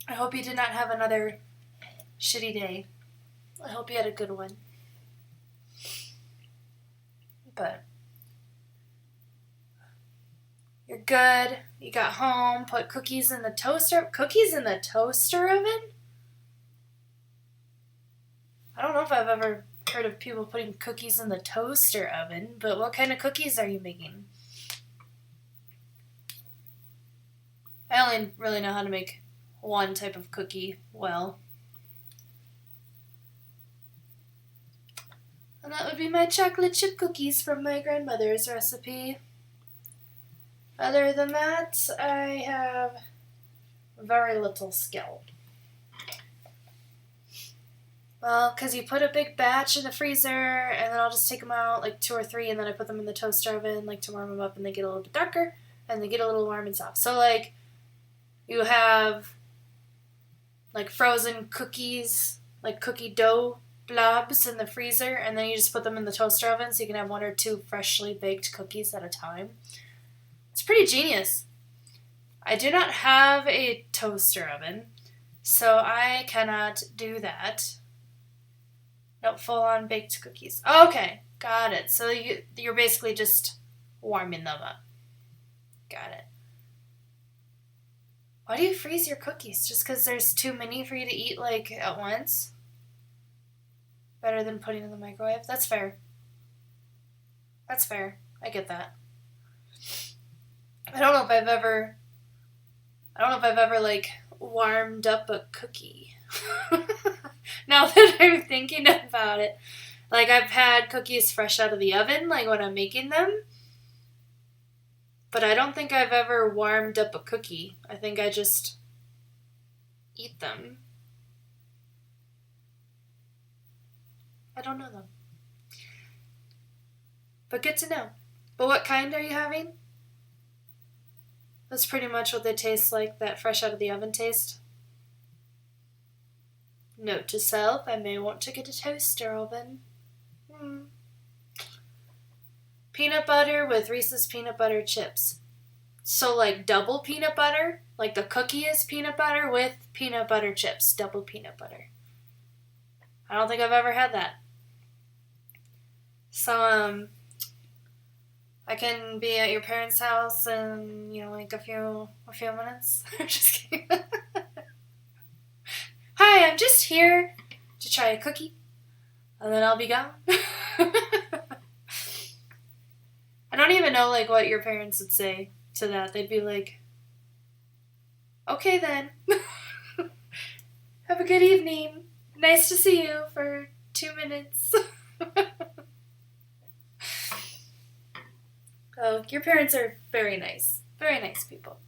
I hope you did not have another shitty day. I hope you had a good one. But you're good. You got home, put cookies in the toaster. Cookies in the toaster oven? I don't know if I've ever heard of people putting cookies in the toaster oven, but what kind of cookies are you making? I only really know how to make one type of cookie well. And that would be my chocolate chip cookies from my grandmother's recipe. Other than that, I have very little skill. Well, because you put a big batch in the freezer, and then I'll just take them out, like 2 or 3, and then I put them in the toaster oven, like to warm them up, and they get a little bit darker, and they get a little warm and soft. So, like, you have, like, frozen cookies, like cookie dough blobs in the freezer, and then you just put them in the toaster oven so you can have 1 or 2 freshly baked cookies at a time. It's pretty genius. I do not have a toaster oven, so I cannot do that. No, full-on baked cookies. Okay, got it. So you're basically just warming them up. Got it. Why do you freeze your cookies? Just because there's too many for you to eat, like, at once? Better than putting in the microwave? That's fair. That's fair. I get that. I don't know if I've ever, like, warmed up a cookie. Now that I'm thinking about it. Like, I've had cookies fresh out of the oven, like, when I'm making them. But I don't think I've ever warmed up a cookie. I think I just eat them. I don't know, though. But good to know. But what kind are you having? That's pretty much what they taste like, that fresh out of the oven taste. Note to self, I may want to get a toaster oven. Peanut butter with Reese's peanut butter chips. So, like, double peanut butter? Like, the cookie is peanut butter with peanut butter chips. Double peanut butter. I don't think I've ever had that. So, I can be at your parents' house in, like a few minutes. I'm just kidding. Hi, I'm just here to try a cookie, and then I'll be gone. I don't even know, like, what your parents would say to that. They'd be like, okay then. Have a good evening. Nice to see you for 2 minutes. Oh, your parents are very nice. Very nice people.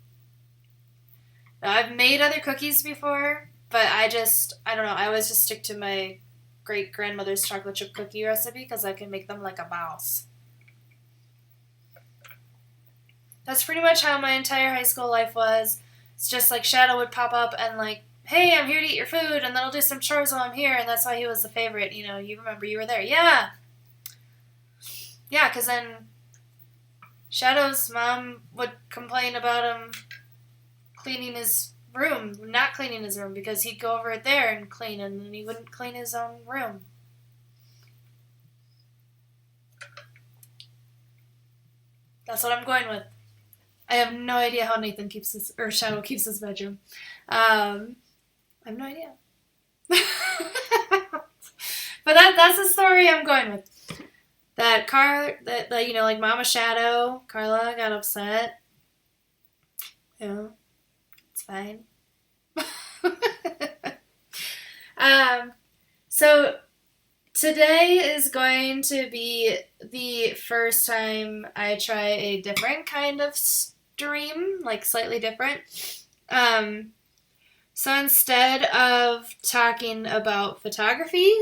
Now, I've made other cookies before, but I don't know, I always just stick to my great-grandmother's chocolate chip cookie recipe because I can make them like a boss. That's pretty much how my entire high school life was. It's just like Shadow would pop up and like, hey, I'm here to eat your food, and then I'll do some chores while I'm here, and that's why he was the favorite. You remember you were there. Yeah. Yeah, because then Shadow's mom would complain about him not cleaning his room, because he'd go over there and clean, and then he wouldn't clean his own room. That's what I'm going with. I have no idea how Shadow keeps his bedroom. I have no idea. But that's the story I'm going with. That like Mama Shadow, Carla got upset. It's fine. So today is going to be the first time I try a different kind of stream, like slightly different. So instead of talking about photography,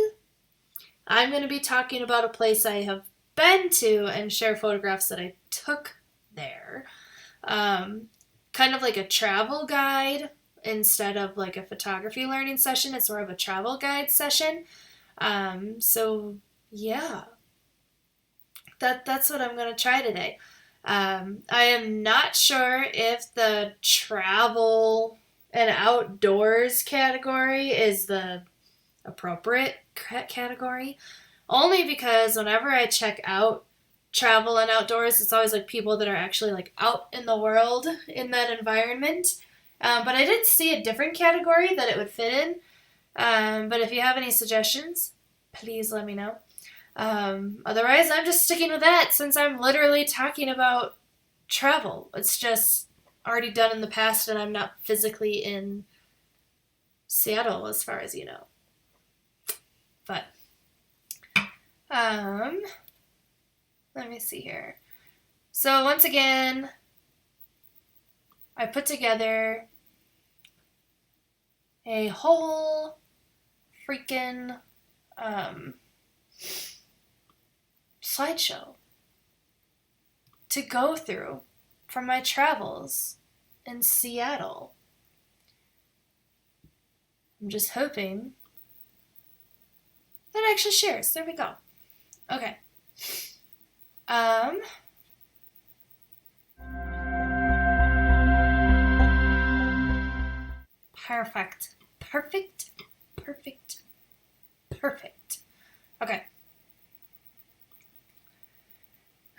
I'm going to be talking about a place I have been to and share photographs that I took there. Kind of like a travel guide instead of like a photography learning session. It's more of a travel guide session. So yeah, that's what I'm going to try today. I am not sure if the travel an outdoors category is the appropriate category. Only because whenever I check out travel and outdoors, it's always like people that are actually like out in the world in that environment. But I did see a different category that it would fit in. But if you have any suggestions, please let me know. Otherwise, I'm just sticking with that since I'm literally talking about travel. It's just already done in the past and I'm not physically in Seattle as far as you know. But, let me see here. So once again, I put together a whole freaking slideshow to go through from my travels in Seattle. I'm just hoping that actually shares. There we go. Okay. Perfect. Perfect. Perfect. Perfect. Okay.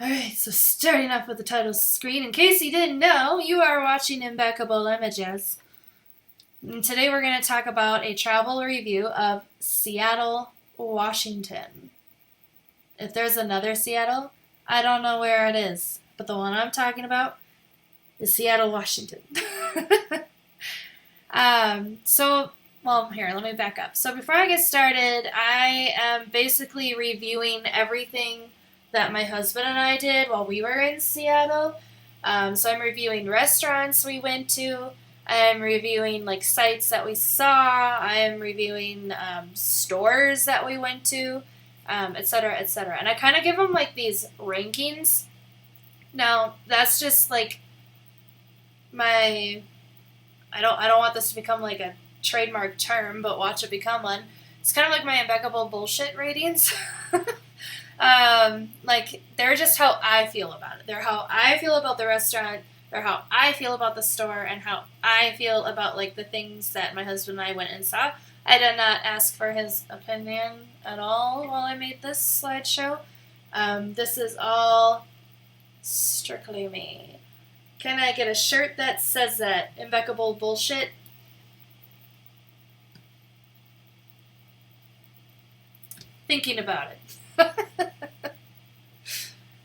Alright, so starting off with the title screen. In case you didn't know, you are watching Imbeccable Images. And today we're going to talk about a travel review of Seattle, Washington. If there's another Seattle, I don't know where it is. But the one I'm talking about is Seattle, Washington. Here, let me back up. So before I get started, I am basically reviewing everything that my husband and I did while we were in Seattle. So I'm reviewing restaurants we went to. I'm reviewing like sites that we saw. I'm reviewing stores that we went to, etc., etc. And I kind of give them like these rankings. Now that's just like my. I don't want this to become like a trademark term, but watch it become one. It's kind of like my Imbeccable Bullshit ratings. Like they're just how I feel about it. They're how I feel about the restaurant. They're how I feel about the store and how I feel about like the things that my husband and I went and saw. I did not ask for his opinion at all while I made this slideshow. This is all strictly me. Can I get a shirt that says that? Imbeccable Bullshit? Thinking about it.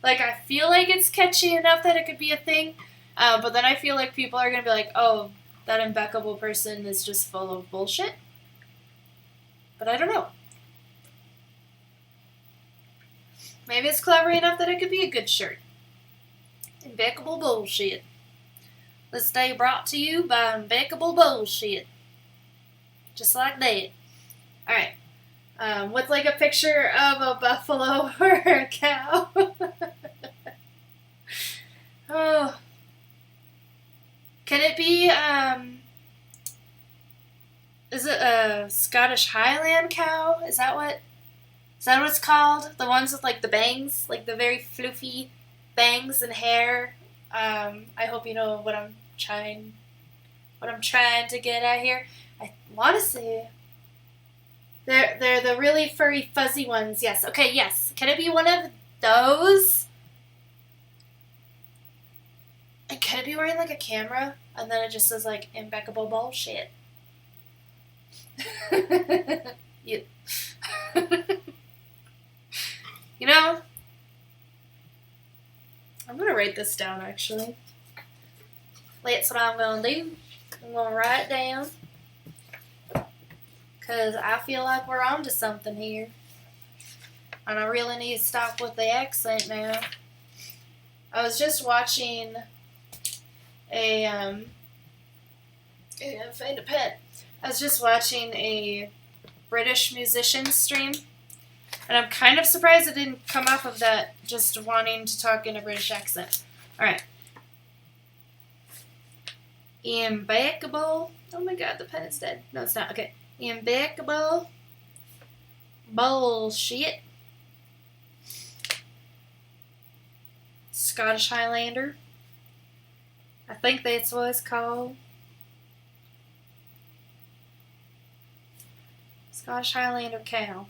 Like, I feel like it's catchy enough that it could be a thing, but then I feel like people are going to be like, oh, that impeccable person is just full of bullshit. But I don't know. Maybe it's clever enough that it could be a good shirt. Imbeccable Bullshit. This day brought to you by Imbeccable Bullshit. Just like that. Alright. With like a picture of a buffalo or a cow. Oh. Can it be, is it a Scottish Highland cow? Is that what it's called? The ones with like the bangs? Like the very floofy bangs and hair. I hope you know what I'm trying to get at here. I want to say they're the really furry fuzzy ones. Yes. Okay, yes. Can it be one of those? And can it be wearing like a camera and then it just says like Imbeccable Bullshit? You You know, I'm going to write this down, actually. That's what I'm going to do. I'm going to write it down. Because I feel like we're on to something here. And I really need to stop with the accent now. I was just watching I found a pet. I was just watching a British musician stream. And I'm kind of surprised it didn't come off of that just wanting to talk in a British accent. Alright. Imbeccable. Oh my god, the pen is dead. No, it's not. Okay. Imbeccable Bullshit. Scottish Highlander. I think that's what it's called. Scottish Highlander cow.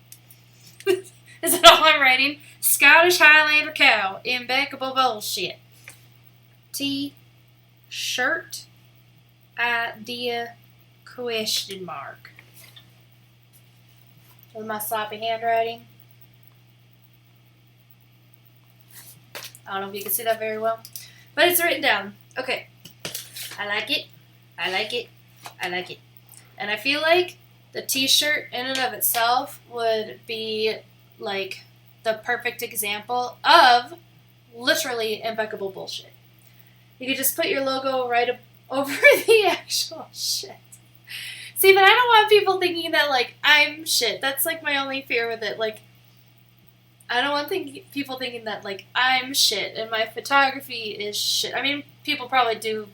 Is that all I'm writing? Scottish Highlander cow. Imbeccable bullshit. T-shirt. Idea question mark. With my sloppy handwriting. I don't know if you can see that very well. But it's written down. Okay. I like it. I like it. I like it. And I feel like the t-shirt in and of itself would be like the perfect example of literally impeccable bullshit. You could just put your logo right over the actual shit. See, but I don't want people thinking that, like, I'm shit. That's, like, my only fear with it. Like, I don't want people thinking that, like, I'm shit and my photography is shit. I mean, people probably do.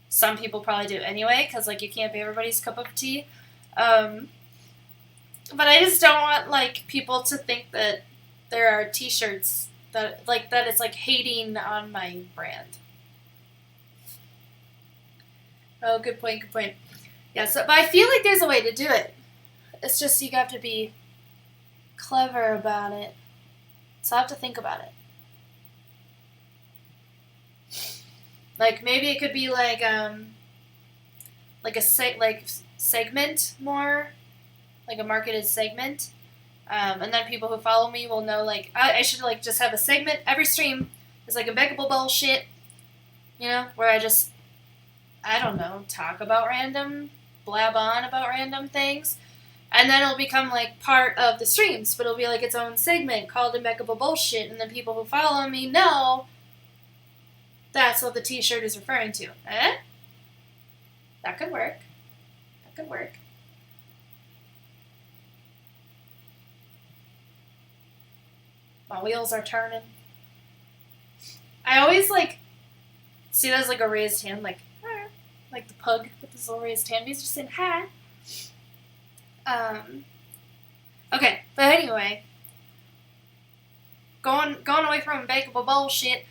Some people probably do anyway, because, like, you can't be everybody's cup of tea. But I just don't want, like, people to think that there are t-shirts that it's, like, hating on my brand. Oh, good point, good point. Yeah, so, but I feel like there's a way to do it. It's just you have to be clever about it. So I have to think about it. Like, maybe it could be like a segment more, like a marketed segment. And then people who follow me will know, like, I should, like, just have a segment. Every stream is, like, imbeccable bullshit, you know, where I don't know, talk about blab on about random things. And then it'll become, like, part of the streams, but it'll be, like, its own segment called Imbeccable Bullshit, and then people who follow me know that's what the t-shirt is referring to. That could work. That could work. My wheels are turning. I always, like, see that as, like, a raised hand, like the pug with his little raised hand. He's just saying, hi. Okay, but anyway, going away from imbeccable bullshit.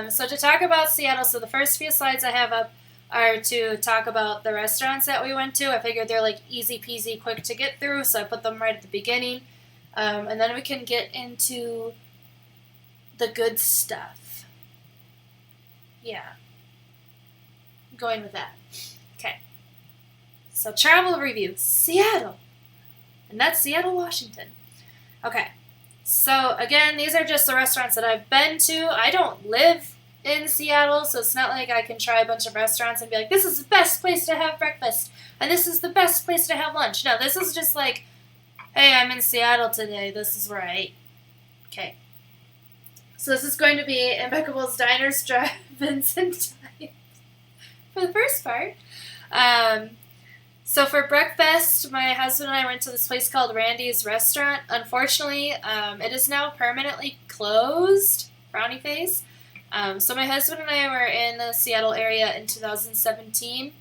So to talk about Seattle, so the first few slides I have up are to talk about the restaurants that we went to. I figured they're like easy peasy, quick to get through, so I put them right at the beginning. And then we can get into the good stuff. Yeah. Going with that. Okay. So travel review, Seattle. And that's Seattle, Washington. Okay. So again, these are just the restaurants that I've been to. I don't live in Seattle, so it's not like I can try a bunch of restaurants and be like, this is the best place to have breakfast, and this is the best place to have lunch. No, this is just like, hey, I'm in Seattle today. This is where I ate. Okay. So this is going to be Imbeccable's Diners, Drive-Ins, and Dives for the first part. So for breakfast, my husband and I went to this place called Randy's Restaurant. Unfortunately, it is now permanently closed. Frowny face. So my husband and I were in the Seattle area in 2017.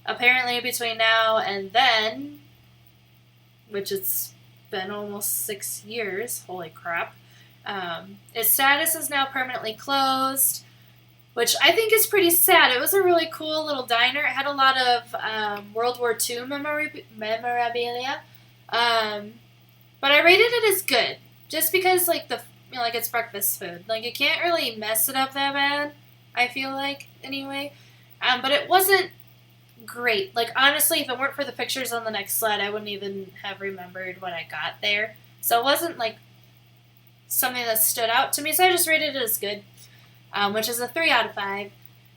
Apparently between now and then, which it's been almost 6 years, holy crap, its status is now permanently closed, which I think is pretty sad. It was a really cool little diner. It had a lot of World War II memorabilia, but I rated it as good, just because like like it's breakfast food. Like you can't really mess it up that bad, I feel like, anyway. But it wasn't great. Like honestly, if it weren't for the pictures on the next slide, I wouldn't even have remembered what I got there. So it wasn't like something that stood out to me. So I just rated it as good. Which is a 3 out of 5.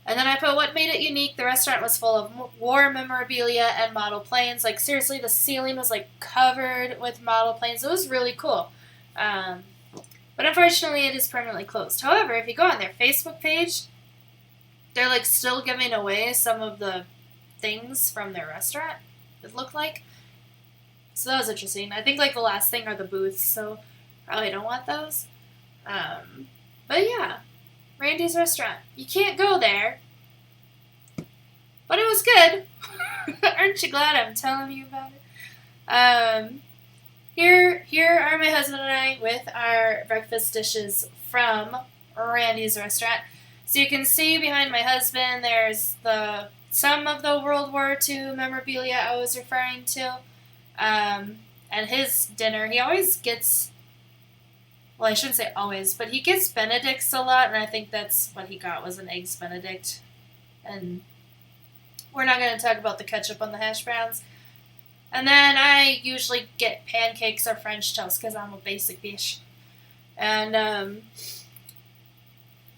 And then I put what made it unique. The restaurant was full of war memorabilia and model planes. Like, seriously, the ceiling was, like, covered with model planes. It was really cool. But unfortunately, it is permanently closed. However, if you go on their Facebook page, they're, like, still giving away some of the things from their restaurant, it looked like. So that was interesting. I think, like, the last thing are the booths, so probably don't want those. But yeah. Randy's Restaurant. You can't go there. But it was good. Aren't you glad I'm telling you about it? Here are my husband and I with our breakfast dishes from Randy's Restaurant. So you can see behind my husband there's some of the World War II memorabilia I was referring to. And his dinner, he always gets, well, I shouldn't say always, but he gets Benedicts a lot, and I think that's what he got, was an Eggs Benedict. And we're not going to talk about the ketchup on the hash browns. And then I usually get pancakes or French toast because I'm a basic bitch. And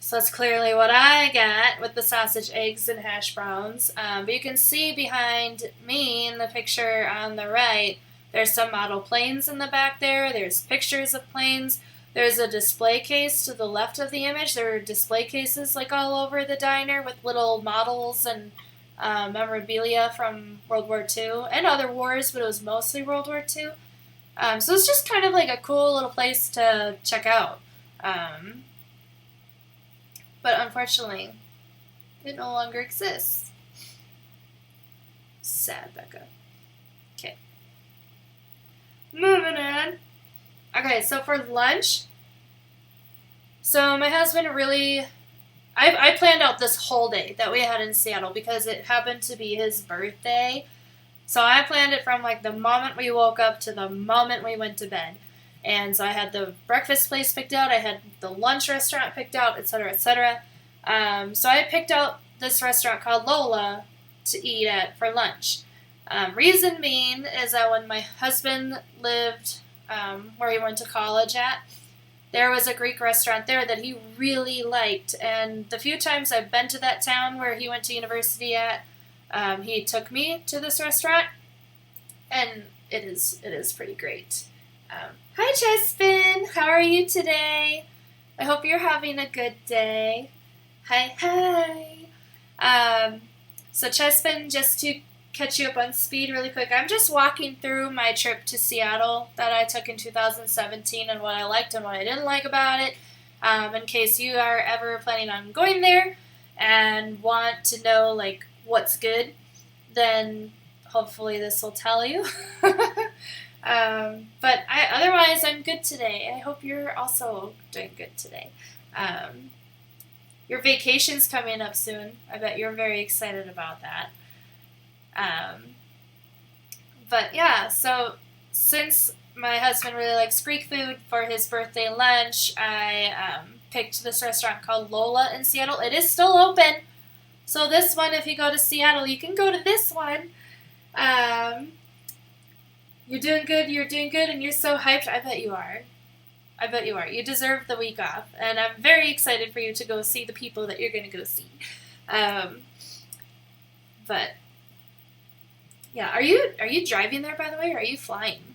so that's clearly what I got with the sausage, eggs, and hash browns. But you can see behind me in the picture on the right, there's some model planes in the back there. There's pictures of planes. There's a display case to the left of the image. There are display cases like all over the diner with little models and memorabilia from World War II and other wars, but it was mostly World War II. So it's just kind of like a cool little place to check out. But unfortunately, it no longer exists. Sad, Becca. Okay. Moving on. Okay, so for lunch, so my husband really, I planned out this whole day that we had in Seattle because it happened to be his birthday. So I planned it from like the moment we woke up to the moment we went to bed. And so I had the breakfast place picked out, I had the lunch restaurant picked out, etc., etc. So I picked out this restaurant called Lola to eat at for lunch. Reason being is that when my husband lived where he went to college at, there was a Greek restaurant there that he really liked. And the few times I've been to that town where he went to university at, he took me to this restaurant, and it is pretty great. Hi, Chespin. How are you today? I hope you're having a good day. Hi. So Chespin, just to catch you up on speed really quick, I'm just walking through my trip to Seattle that I took in 2017 and what I liked and what I didn't like about it, in case you are ever planning on going there and want to know like what's good, then hopefully this will tell you. But otherwise I'm good today. I hope you're also doing good today. Your vacation's coming up soon. I bet you're very excited about that. But yeah, so since my husband really likes Greek food for his birthday lunch, I picked this restaurant called Lola in Seattle. It is still open. So this one, if you go to Seattle, you can go to this one. You're doing good, and you're so hyped. I bet you are. You deserve the week off, and I'm very excited for you to go see the people that you're going to go see. But yeah, are you driving there, by the way, or are you flying?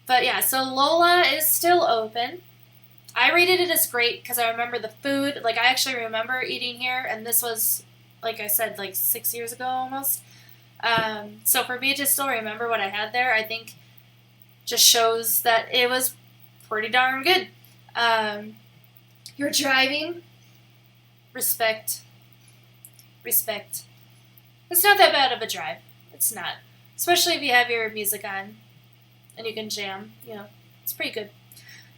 But yeah, so Lola is still open. I rated it as great because I remember the food. Like, I actually remember eating here, and this was, like I said, like 6 years ago almost. So for me to still remember what I had there, I think just shows that it was pretty darn good. You're driving. Respect. It's not that bad of a drive. It's not. Especially if you have your music on and you can jam. You know, it's pretty good.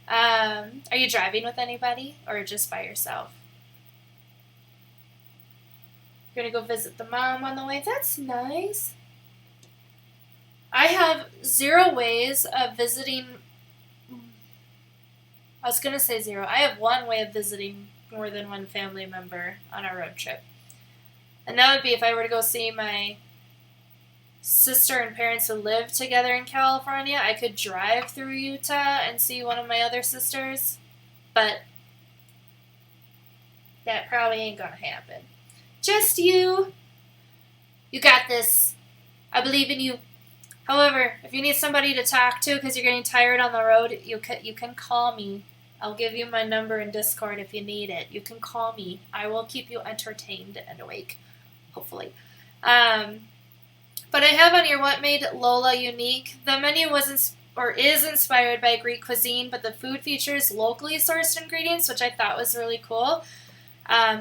Are you driving with anybody or just by yourself? You're going to go visit the mom on the way? That's nice. I have 0 ways of visiting. I was going to say 0. I have 1 way of visiting more than one family member on a road trip. And that would be if I were to go see my sister and parents who live together in California. I could drive through Utah and see one of my other sisters, but that probably ain't gonna happen. Just you. You got this. I believe in you. However, if you need somebody to talk to because you're getting tired on the road, you can call me. I'll give you my number in Discord if you need it. You can call me. I will keep you entertained and awake, hopefully. But I have on here what made Lola unique. The menu is inspired by Greek cuisine, but the food features locally sourced ingredients, which I thought was really cool.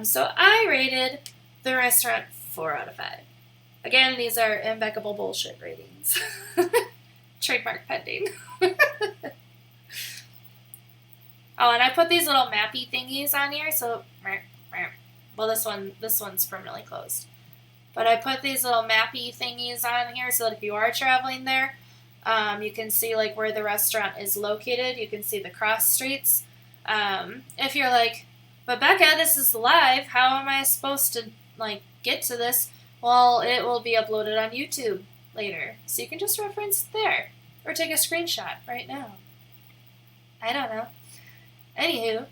So I rated the restaurant 4 out of 5. Again, these are Imbeccable Bullshit ratings. Trademark pending. Oh, and I put these little mappy thingies on here, so, well, this one's permanently closed. But I put these little mappy thingies on here so that if you are traveling there, you can see like where the restaurant is located. You can see the cross streets. If you're like, but Becca, this is live. How am I supposed to like get to this? Well, it will be uploaded on YouTube later, so you can just reference there or take a screenshot right now. I don't know. Anywho,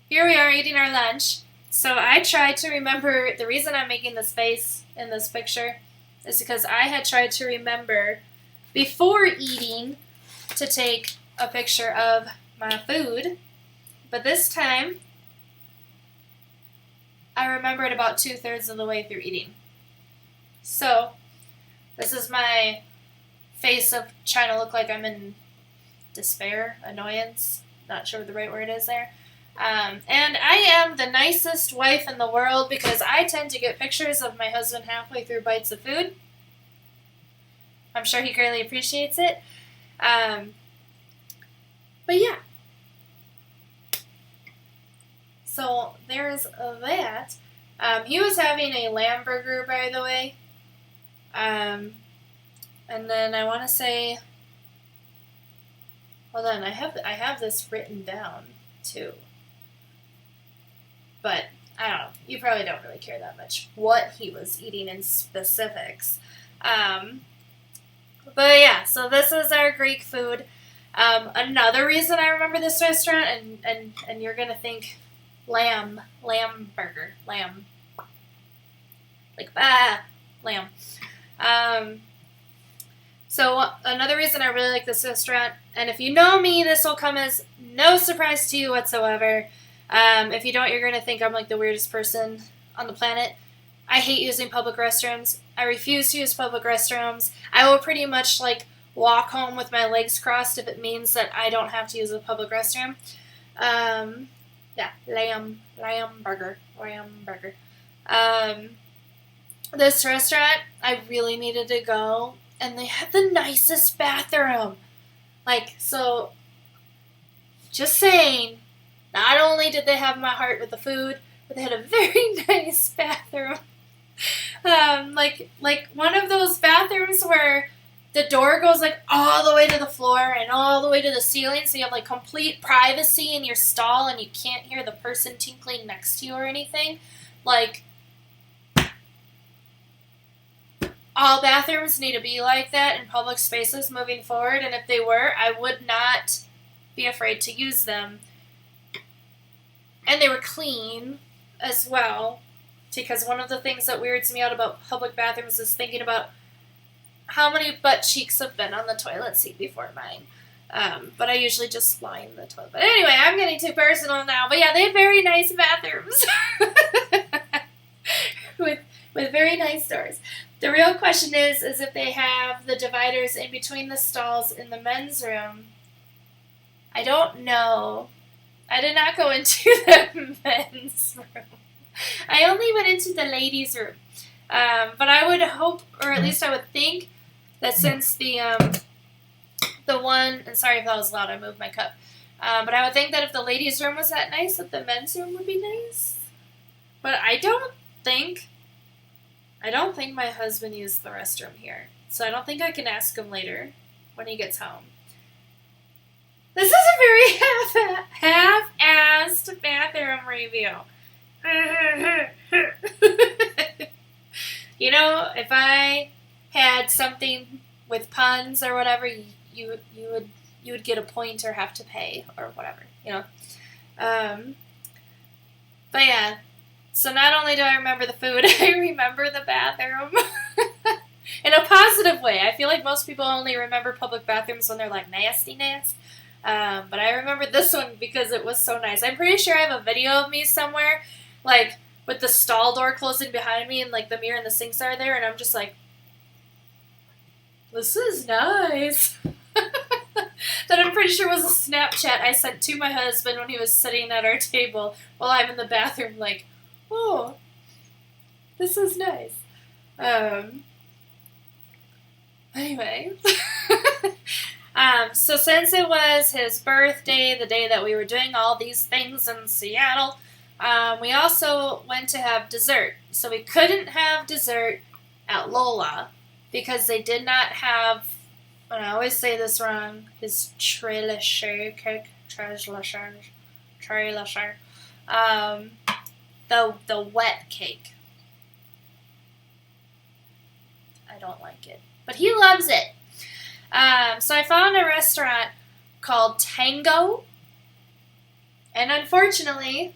here we are eating our lunch. So I tried to remember, the reason I'm making this face in this picture is because I had tried to remember before eating to take a picture of my food, but this time I remembered about 2/3 of the way through eating. So this is my face of trying to look like I'm in despair, annoyance, not sure what the right word is there. And I am the nicest wife in the world because I tend to get pictures of my husband halfway through bites of food. I'm sure he greatly appreciates it. But yeah. So there's that. He was having a lamb burger, by the way. And then I want to say, hold on, I have this written down too. But I don't know. You probably don't really care that much what he was eating in specifics. But yeah, so this is our Greek food. Another reason I remember this restaurant, and you're gonna think lamb burger, lamb, like lamb. So another reason I really like this restaurant, and if you know me, this will come as no surprise to you whatsoever. If you don't, you're gonna think I'm like the weirdest person on the planet. I hate using public restrooms. I refuse to use public restrooms. I will pretty much like walk home with my legs crossed if it means that I don't have to use a public restroom. Yeah, lamb burger. This restaurant, I really needed to go, and they had the nicest bathroom. Like, so, just saying, not only did they have my heart with the food, but they had a very nice bathroom. Like one of those bathrooms where the door goes like all the way to the floor and all the way to the ceiling, so you have like complete privacy in your stall and you can't hear the person tinkling next to you or anything. Like, all bathrooms need to be like that in public spaces moving forward, and if they were, I would not be afraid to use them. And they were clean as well, because one of the things that weirds me out about public bathrooms is thinking about how many butt cheeks have been on the toilet seat before mine. But I usually just line the toilet. But anyway, I'm getting too personal now. But yeah, they have very nice bathrooms. with very nice doors. The real question is if they have the dividers in between the stalls in the men's room. I don't know. I did not go into the men's room. I only went into the ladies' room. But I would hope, or at least I would think, that since the one, and sorry if that was loud, I moved my cup. But I would think that if the ladies' room was that nice, that the men's room would be nice. But I don't think my husband used the restroom here. So I don't think I can ask him later when he gets home. This is a very half-assed bathroom review. You know, if I had something with puns or whatever, you would get a point or have to pay or whatever, you know. But yeah, so not only do I remember the food, I remember the bathroom in a positive way. I feel like most people only remember public bathrooms when they're like nasty. But I remember this one because it was so nice. I'm pretty sure I have a video of me somewhere, like, with the stall door closing behind me and, like, the mirror and the sinks are there, and I'm just like, this is nice. That I'm pretty sure was a Snapchat I sent to my husband when he was sitting at our table while I'm in the bathroom, like, oh, this is nice. Anyway. So since it was his birthday, the day that we were doing all these things in Seattle, We also went to have dessert. So we couldn't have dessert at Lola because they did not have, and I always say this wrong, his trelasher cake. Trelasher. The wet cake. I don't like it. But he loves it. So I found a restaurant called Tango. And unfortunately,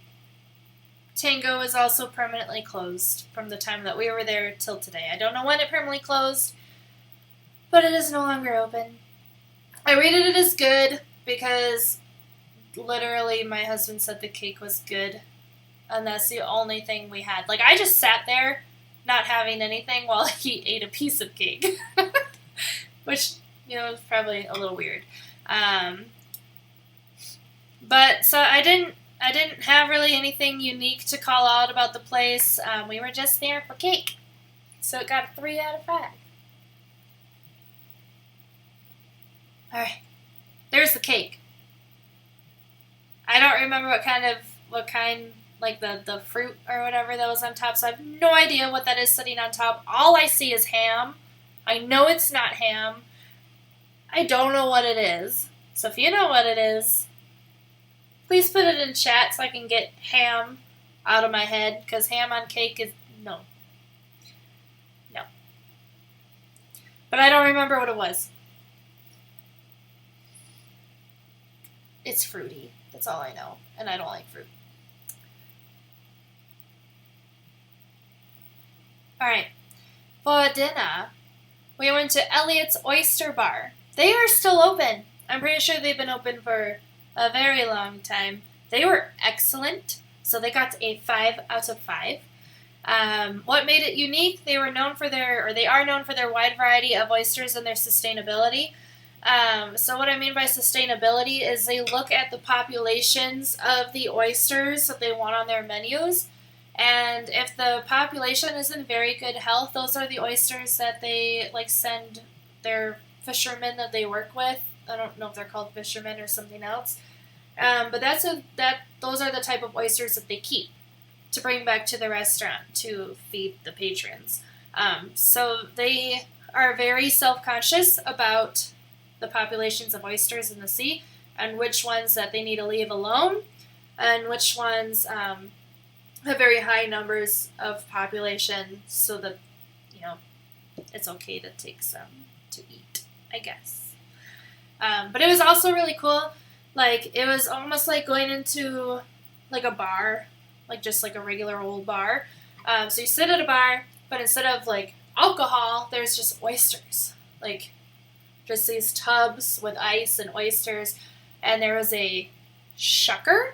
Tango is also permanently closed from the time that we were there till today. I don't know when it permanently closed, but it is no longer open. I rated it as good because literally my husband said the cake was good, and that's the only thing we had. Like, I just sat there not having anything while he ate a piece of cake, which, is probably a little weird. But so I didn't have really anything unique to call out about the place. We were just there for cake. So it got a 3 out of 5. Alright. There's the cake. I don't remember what kind, like the fruit or whatever that was on top, so I have no idea what that is sitting on top. All I see is ham. I know it's not ham. I don't know what it is. So if you know what it is, please put it in chat so I can get ham out of my head, because ham on cake is no. But I don't remember what it was. It's fruity. That's all I know. And I don't like fruit. Alright. For dinner, we went to Elliot's Oyster Bar. They are still open. I'm pretty sure they've been open for a very long time. They were excellent. So they got a 5 out of 5. What made it unique? They are known for their wide variety of oysters and their sustainability. So what I mean by sustainability is they look at the populations of the oysters that they want on their menus. And if the population is in very good health, those are the oysters that they send their fishermen that they work with. I don't know if they're called fishermen or something else. But those are the type of oysters that they keep to bring back to the restaurant to feed the patrons. So they are very self-conscious about the populations of oysters in the sea and which ones that they need to leave alone and which ones have very high numbers of population so that, it's okay to take some to eat, I guess. But it was also really cool. Like, it was almost like going into, like, a bar, like, just like a regular old bar. So you sit at a bar, but instead of, like, alcohol, there's just oysters. Like, just these tubs with ice and oysters. And there was a shucker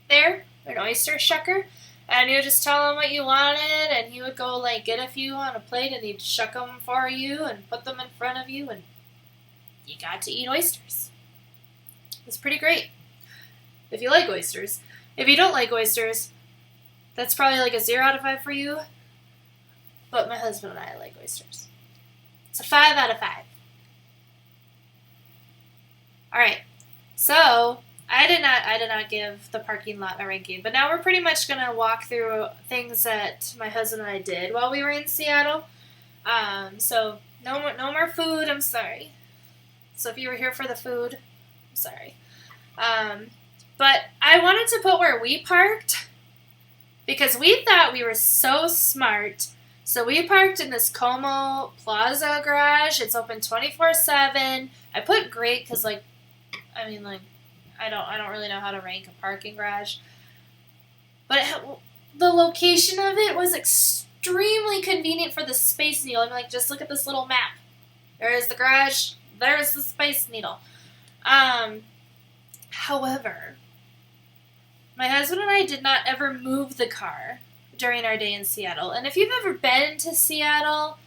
there, an oyster shucker. And you would just tell him what you wanted, and he would go, like, get a few on a plate, and he'd shuck them for you and put them in front of you, and you got to eat oysters. It's pretty great if you like oysters. If you don't like oysters, that's probably like a 0 out of 5 for you. But my husband and I like oysters. It's a 5 out of 5. Alright, so I did not give the parking lot a ranking, but now we're pretty much going to walk through things that my husband and I did while we were in Seattle. So no more food, I'm sorry. So if you were here for the food, I'm sorry. But I wanted to put where we parked because we thought we were so smart. So we parked in this Como Plaza garage. It's open 24/7. I put great because, I don't really know how to rank a parking garage. But the location of it was extremely convenient for the Space Needle. Just look at this little map. There is the garage. There's the Space Needle. However, my husband and I did not ever move the car during our day in Seattle. And if you've ever been to Seattle,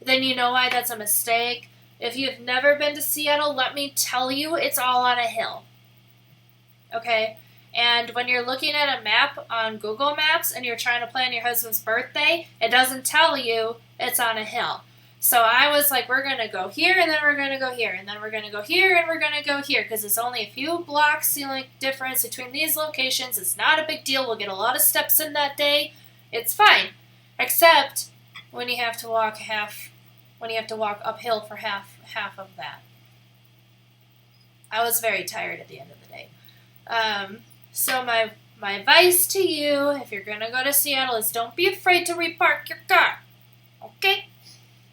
then you know why that's a mistake. If you've never been to Seattle, let me tell you, it's all on a hill. Okay? And when you're looking at a map on Google Maps and you're trying to plan your husband's birthday, it doesn't tell you it's on a hill. So I was like, we're going to go here, and then we're going to go here, and then we're going to go here, and we're going to go here, because it's only a few blocks, difference between these locations. It's not a big deal. We'll get a lot of steps in that day. It's fine. Except when you have to walk uphill for half of that. I was very tired at the end of the day. So my advice to you, if you're going to go to Seattle, is don't be afraid to repark your car. Okay?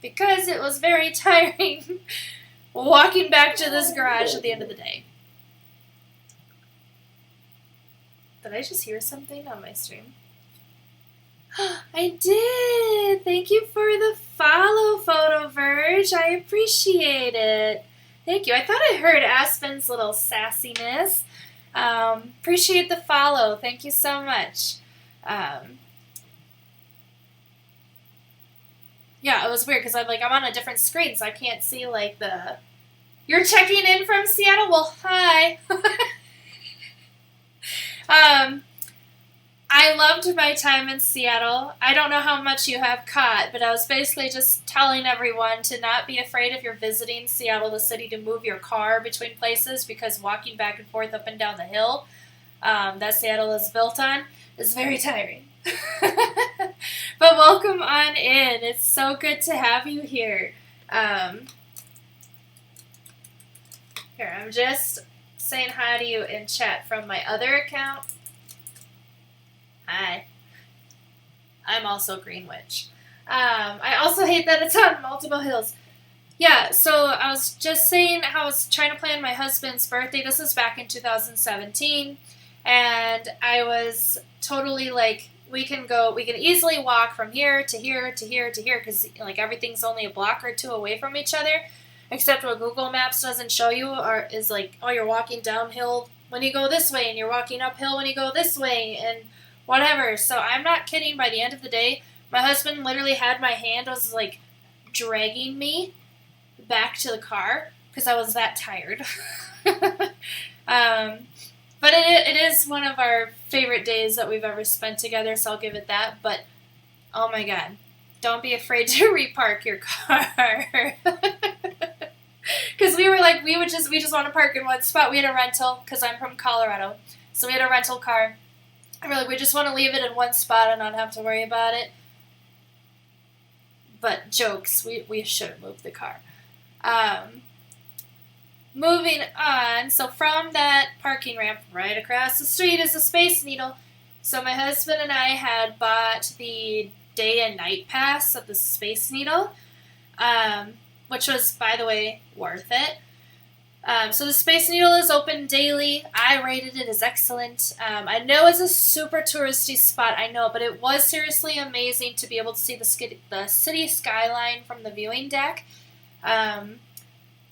Because it was very tiring walking back to this garage at the end of the day. Did I just hear something on my stream? I did! Thank you for the follow, Photo Verge. I appreciate it. Thank you. I thought I heard Aspen's little sassiness. Appreciate the follow. Thank you so much. Yeah, it was weird because I'm on a different screen, so I can't see the... You're checking in from Seattle? Well, hi. I loved my time in Seattle. I don't know how much you have caught, but I was basically just telling everyone to not be afraid if you're visiting Seattle, the city, to move your car between places, because walking back and forth up and down the hill that Seattle is built on is very tiring. But welcome on in. It's so good to have you here. Here, I'm just saying hi to you in chat from my other account. Hi. I'm also Green Witch. I also hate that it's on multiple hills. Yeah, so I was just saying how I was trying to plan my husband's birthday. This was back in 2017. And I was totally we can easily walk from here to here to here to here, because everything's only a block or two away from each other, except what Google Maps doesn't show you is you're walking downhill when you go this way, and you're walking uphill when you go this way, and whatever. So I'm not kidding. By the end of the day, my husband literally had my hand, was dragging me back to the car because I was that tired. But it is one of our favorite days that we've ever spent together, so I'll give it that. But, oh my God, don't be afraid to repark your car. Because we just want to park in one spot. We had a rental, because I'm from Colorado. So we had a rental car. And we just want to leave it in one spot and not have to worry about it. But jokes, we should move the car. Moving on, so from that parking ramp right across the street is the Space Needle. So my husband and I had bought the day and night pass at the Space Needle, which was, by the way, worth it. So the Space Needle is open daily. I rated it as excellent. I know it's a super touristy spot, I know, but it was seriously amazing to be able to see the city skyline from the viewing deck.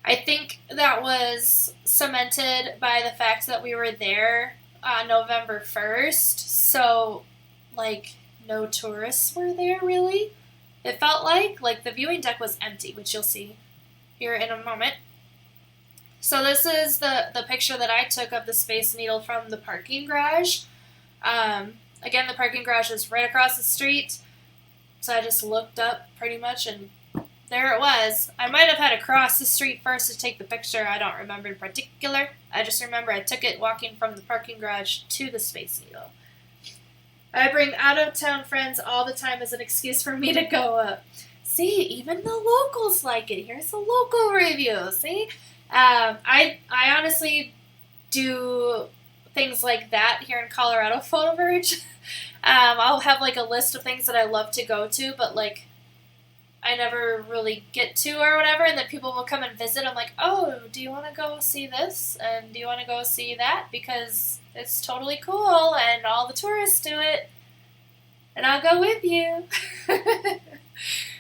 I think that was cemented by the fact that we were there on November 1st, so, no tourists were there, really. It felt like the viewing deck was empty, which you'll see here in a moment. So this is the picture that I took of the Space Needle from the parking garage. Again, the parking garage is right across the street, so I just looked up pretty much, and there it was. I might have had to cross the street first to take the picture. I don't remember in particular. I just remember I took it walking from the parking garage to the Space Needle. I bring out-of-town friends all the time as an excuse for me to go up. See, even the locals like it. Here's the local review. See? I honestly do things like that here in Colorado, Photo Verge. I'll have a list of things that I love to go to, but I never really get to or whatever, and then people will come and visit. I'm like, oh, do you want to go see this? And do you want to go see that? Because it's totally cool, and all the tourists do it, and I'll go with you.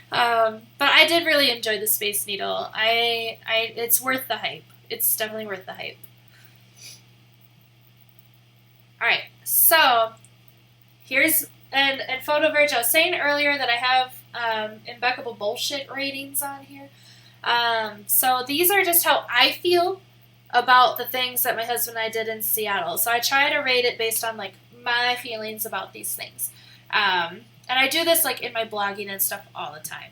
But I did really enjoy the Space Needle. It's worth the hype. It's definitely worth the hype. Alright, so here's, and Photo Verge, I was saying earlier that I have Imbeccable Bullshit ratings on here. So these are just how I feel about the things that my husband and I did in Seattle. So I try to rate it based on my feelings about these things. And I do this in my blogging and stuff all the time.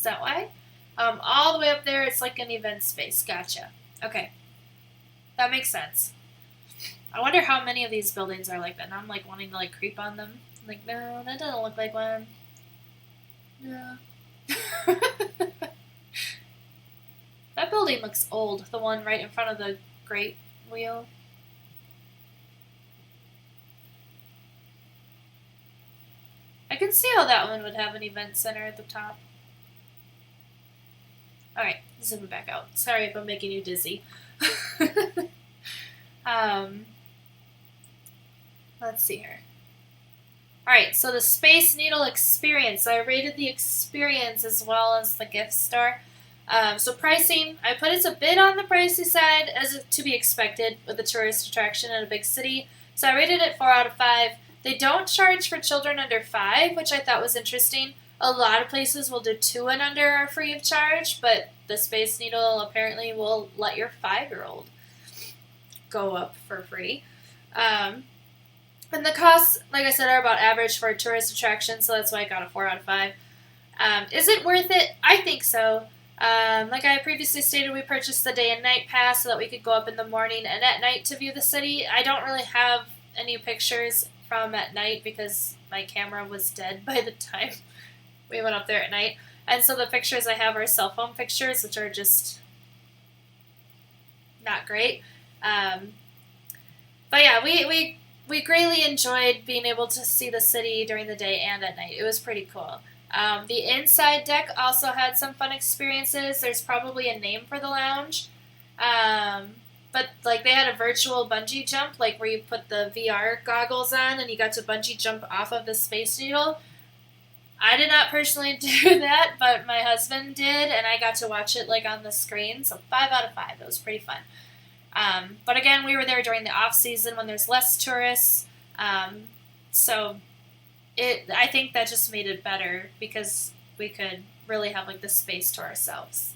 Is that why? All the way up there, it's like an event space. Gotcha. Okay. That makes sense. I wonder how many of these buildings are like that. Now I'm like wanting to like creep on them. I'm like, no, that doesn't look like one. No. That building looks old. The one right in front of the Great Wheel. I can see how that one would have an event center at the top. Alright, zoom it back out. Sorry if I'm making you dizzy. Let's see here. Alright, so the Space Needle experience. So I rated the experience as well as the gift store. So pricing, I put it a bit on the pricey side, as to be expected with a tourist attraction in a big city. So I rated it 4 out of 5. They don't charge for children under 5, which I thought was interesting. A lot of places will do 2 and under are free of charge, but the Space Needle apparently will let your 5-year-old go up for free. And the costs, like I said, are about average for a tourist attraction, so that's why I got a 4 out of 5. Is it worth it? I think so. Like I previously stated, we purchased the day and night pass so that we could go up in the morning and at night to view the city. I don't really have any pictures from at night because my camera was dead by the time we went up there at night. And so the pictures I have are cell phone pictures, which are just not great. But yeah, we greatly enjoyed being able to see the city during the day and at night. It was pretty cool. The inside deck also had some fun experiences. There's probably a name for the lounge. But like they had a virtual bungee jump, like where you put the VR goggles on and you got to bungee jump off of the Space Needle. I did not personally do that, but my husband did, and I got to watch it like on the screen. So 5 out of 5. It was pretty fun. But again, we were there during the off season when there's less tourists. So I think that just made it better because we could really have like the space to ourselves.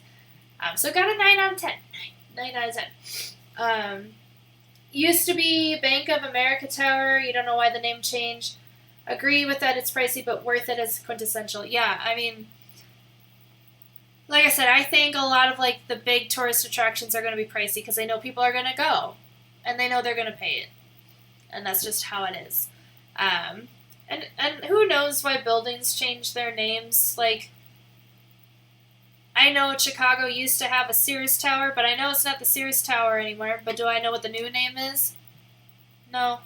So it got a 9 out of 10. 9 out of 10. Used to be Bank of America Tower. You don't know why the name changed. Agree with that, it's pricey, but worth it as quintessential. Yeah, I mean, like I said, I think a lot of like the big tourist attractions are going to be pricey because they know people are going to go, and they know they're going to pay it, and that's just how it is. And who knows why buildings change their names? Like, I know Chicago used to have a Sears Tower, but I know it's not the Sears Tower anymore. But do I know what the new name is? No.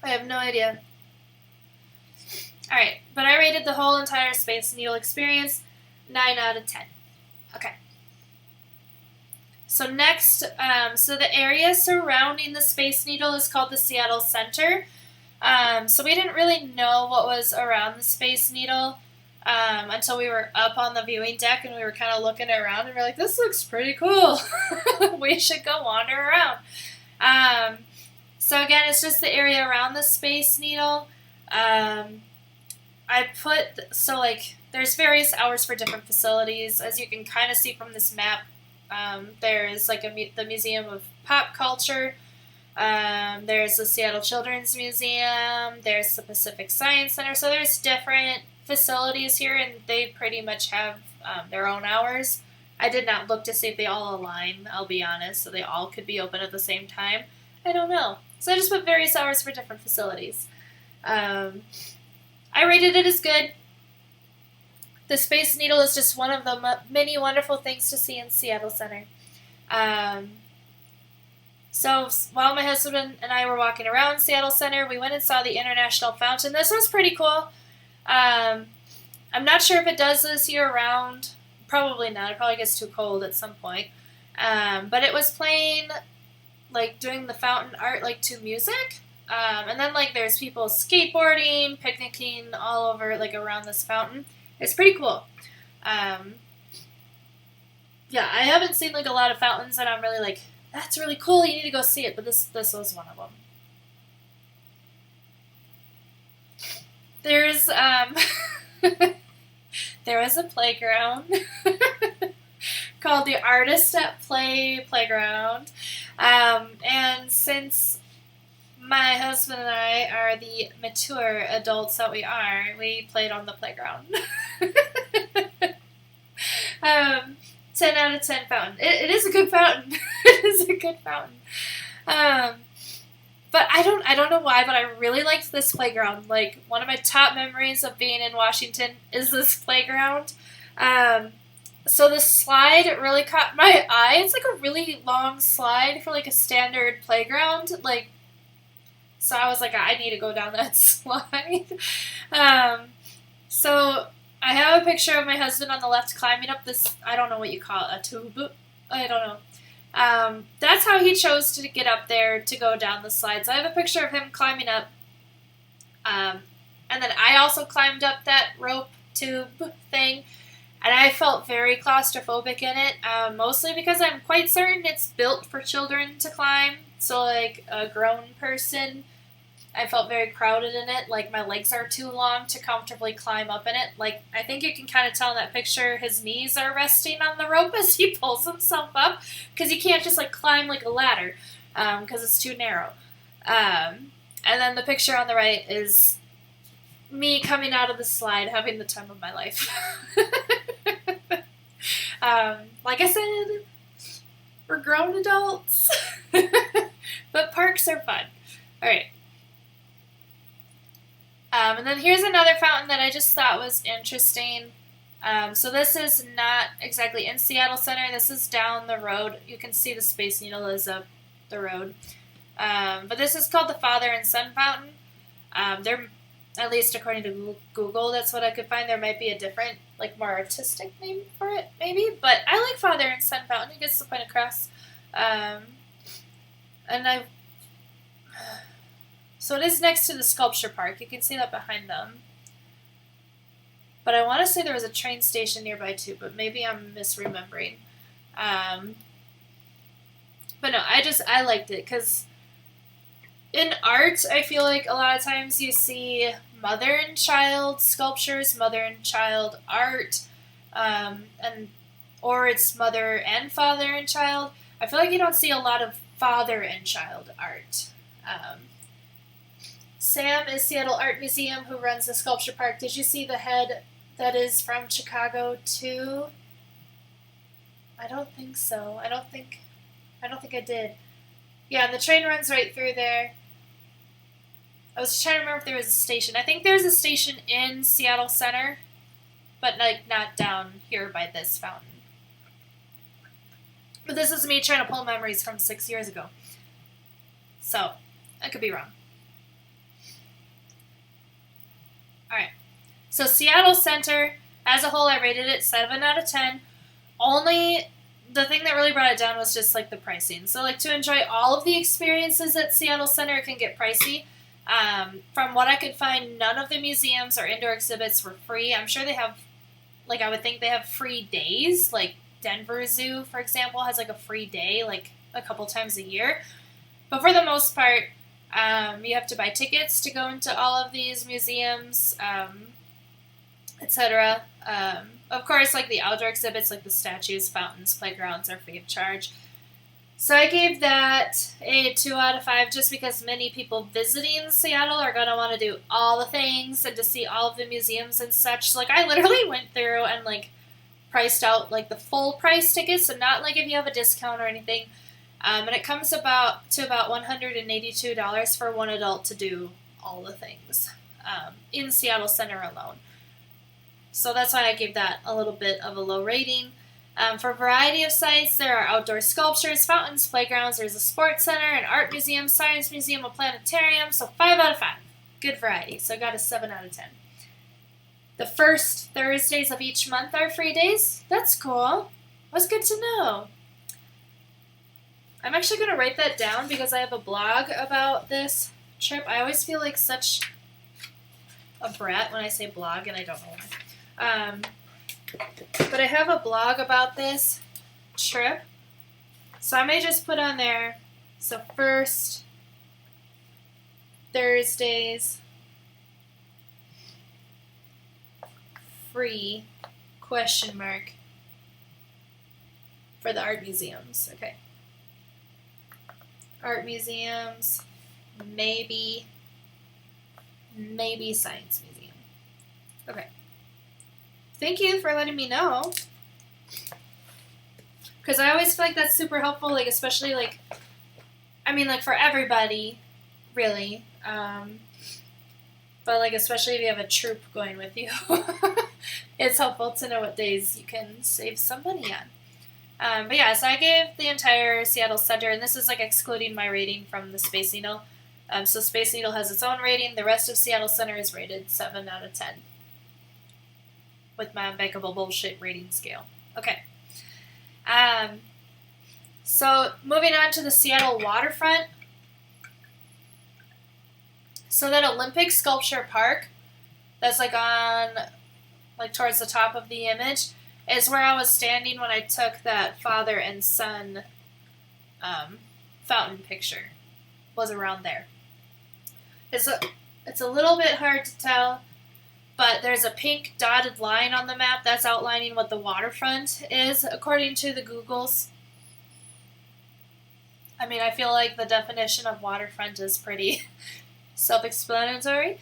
I have no idea. Alright, but I rated the whole entire Space Needle experience 9 out of 10. Okay. So next, so the area surrounding the Space Needle is called the Seattle Center. So we didn't really know what was around the Space Needle until we were up on the viewing deck and we were kind of looking around and we're like, this looks pretty cool. We should go wander around. So again, it's just the area around the Space Needle. There's various hours for different facilities. As you can kind of see from this map, there's like the Museum of Pop Culture. There's the Seattle Children's Museum. There's the Pacific Science Center. So there's different facilities here, and they pretty much have their own hours. I did not look to see if they all align, I'll be honest, so they all could be open at the same time. I don't know. So I just put various hours for different facilities. I rated it as good. The Space Needle is just one of the many wonderful things to see in Seattle Center. So while my husband and I were walking around Seattle Center, we went and saw the International Fountain. This was pretty cool. I'm not sure if it does this year-round. Probably not. It probably gets too cold at some point. But it was playing, like, doing the fountain art, like, to music. And then, like, there's people skateboarding, picnicking all over, like, around this fountain. It's pretty cool. Yeah, I haven't seen, like, a lot of fountains that I'm really, like, that's really cool, you need to go see it. But this was one of them. There's, there was a playground called the Artist at Play Playground. And since my husband and I are the mature adults that we are, we played on the playground. um, 10 out of 10 fountain. It is a good fountain. It is a good fountain. But I don't know why, but I really liked this playground. Like, one of my top memories of being in Washington is this playground. So the slide really caught my eye. It's like a really long slide for like a standard playground. Like, so I was like, I need to go down that slide. So I have a picture of my husband on the left climbing up this, I don't know what you call it, a tube? I don't know. That's how he chose to get up there to go down the slide. So I have a picture of him climbing up. And then I also climbed up that rope tube thing. And I felt very claustrophobic in it, mostly because I'm quite certain it's built for children to climb. So, like, a grown person, I felt very crowded in it. Like, my legs are too long to comfortably climb up in it. Like, I think you can kind of tell in that picture his knees are resting on the rope as he pulls himself up. Because he can't just, like, climb like a ladder, because it's too narrow. And then the picture on the right is me coming out of the slide, having the time of my life. Like I said, we're grown adults. But parks are fun. Alright. And then here's another fountain that I just thought was interesting. So this is not exactly in Seattle Center. This is down the road. You can see the Space Needle is up the road. But this is called the Father and Son Fountain. They're, at least according to Google, that's what I could find. There might be a different, like, more artistic name for it, maybe. But I like Father and Son Fountain. It gets the point across. So it is next to the sculpture park. You can see that behind them. But I want to say there was a train station nearby too, but maybe I'm misremembering. But no, I liked it because in art, I feel like a lot of times you see mother and child sculptures, mother and child art, or it's mother and father and child. I feel like you don't see a lot of father and child art. Sam is Seattle Art Museum, who runs the sculpture park. Did you see the head that is from Chicago too? I don't think so. I don't think I did. Yeah, and the train runs right through there. I was trying to remember if there was a station. I think there's a station in Seattle Center, but like not down here by this fountain. But this is me trying to pull memories from 6 years ago. So, I could be wrong. Alright. So Seattle Center, as a whole, I rated it 7 out of 10. Only the thing that really brought it down was just like the pricing. So like to enjoy all of the experiences at Seattle Center, it can get pricey. From what I could find, none of the museums or indoor exhibits were free. I'm sure they have, like, I would think they have free days. Like Denver Zoo, for example, has like a free day like a couple times a year. But for the most part, you have to buy tickets to go into all of these museums, etc. Of course, like the outdoor exhibits, like the statues, fountains, playgrounds are free of charge. So I gave that a 2 out of 5 just because many people visiting Seattle are going to want to do all the things and to see all of the museums and such. Like, I literally went through and, like, priced out, like, the full price tickets, so not, like, if you have a discount or anything. And it comes to about $182 for one adult to do all the things in Seattle Center alone. So that's why I gave that a little bit of a low rating. For a variety of sites, there are outdoor sculptures, fountains, playgrounds, there's a sports center, an art museum, science museum, a planetarium, so 5 out of 5. Good variety, so I got a 7 out of 10. The first Thursdays of each month are free days. That's cool. That's good to know. I'm actually going to write that down because I have a blog about this trip. I always feel like such a brat when I say blog, and I don't know why. But I have a blog about this trip, so I may just put on there, so first Thursdays, free, question mark, for the art museums. Okay. Art museums, maybe science museum. Okay. Thank you for letting me know. Because I always feel like that's super helpful, like, especially, like, I mean, like, for everybody, really. But, like, especially if you have a troop going with you, it's helpful to know what days you can save some money on. But yeah, so I gave the entire Seattle Center, and this is, like, excluding my rating from the Space Needle. So Space Needle has its own rating. The rest of Seattle Center is rated 7 out of 10 with my Imbeccable Bullshit rating scale. Okay. So moving on to the Seattle waterfront. So that Olympic Sculpture Park that's like on, like towards the top of the image is where I was standing when I took that father and son fountain picture. Was around there. It's a little bit hard to tell, but there's a pink dotted line on the map that's outlining what the waterfront is, according to the Googles. I mean, I feel like the definition of waterfront is pretty self-explanatory.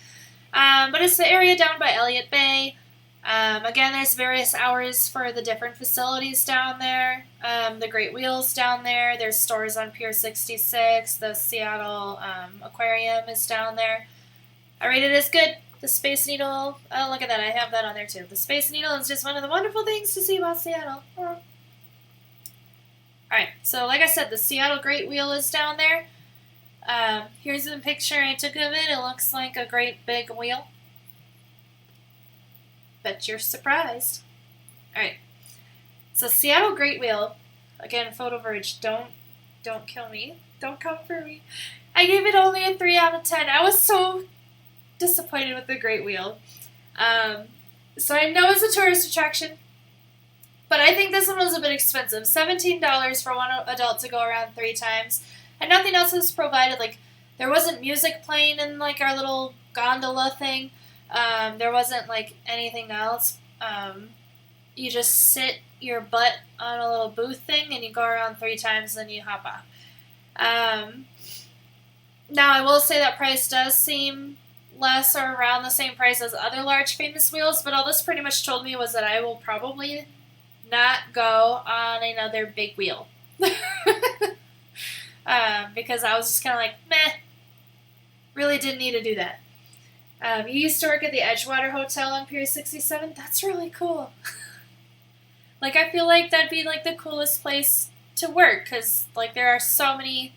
But it's the area down by Elliott Bay. Again, there's various hours for the different facilities down there. The Great Wheel's down there. There's stores on Pier 66. The Seattle Aquarium is down there. I rate it as good. The Space Needle, oh, look at that. I have that on there too. The Space Needle is just one of the wonderful things to see about Seattle. Oh. Alright, so like I said, the Seattle Great Wheel is down there. Here's a picture I took of it. It looks like a great big wheel. Bet you're surprised. Alright, so Seattle Great Wheel, again, Photo Verge, don't kill me. Don't come for me. I gave it only a 3 out of 10. I was so disappointed with the Great Wheel. So I know it's a tourist attraction, but I think this one was a bit expensive. $17 for one adult to go around 3 times. And nothing else was provided. Like, there wasn't music playing in, like, our little gondola thing. There wasn't, like, anything else. You just sit your butt on a little booth thing, and you go around 3 times, and you hop off. Now, I will say that price does seem less or around the same price as other large famous wheels, but all this pretty much told me was that I will probably not go on another big wheel. Because I was just kind of like, meh, really didn't need to do that. You used to work at the Edgewater Hotel on Pier 67? That's really cool. Like, I feel like that'd be, like, the coolest place to work, because, like, there are so many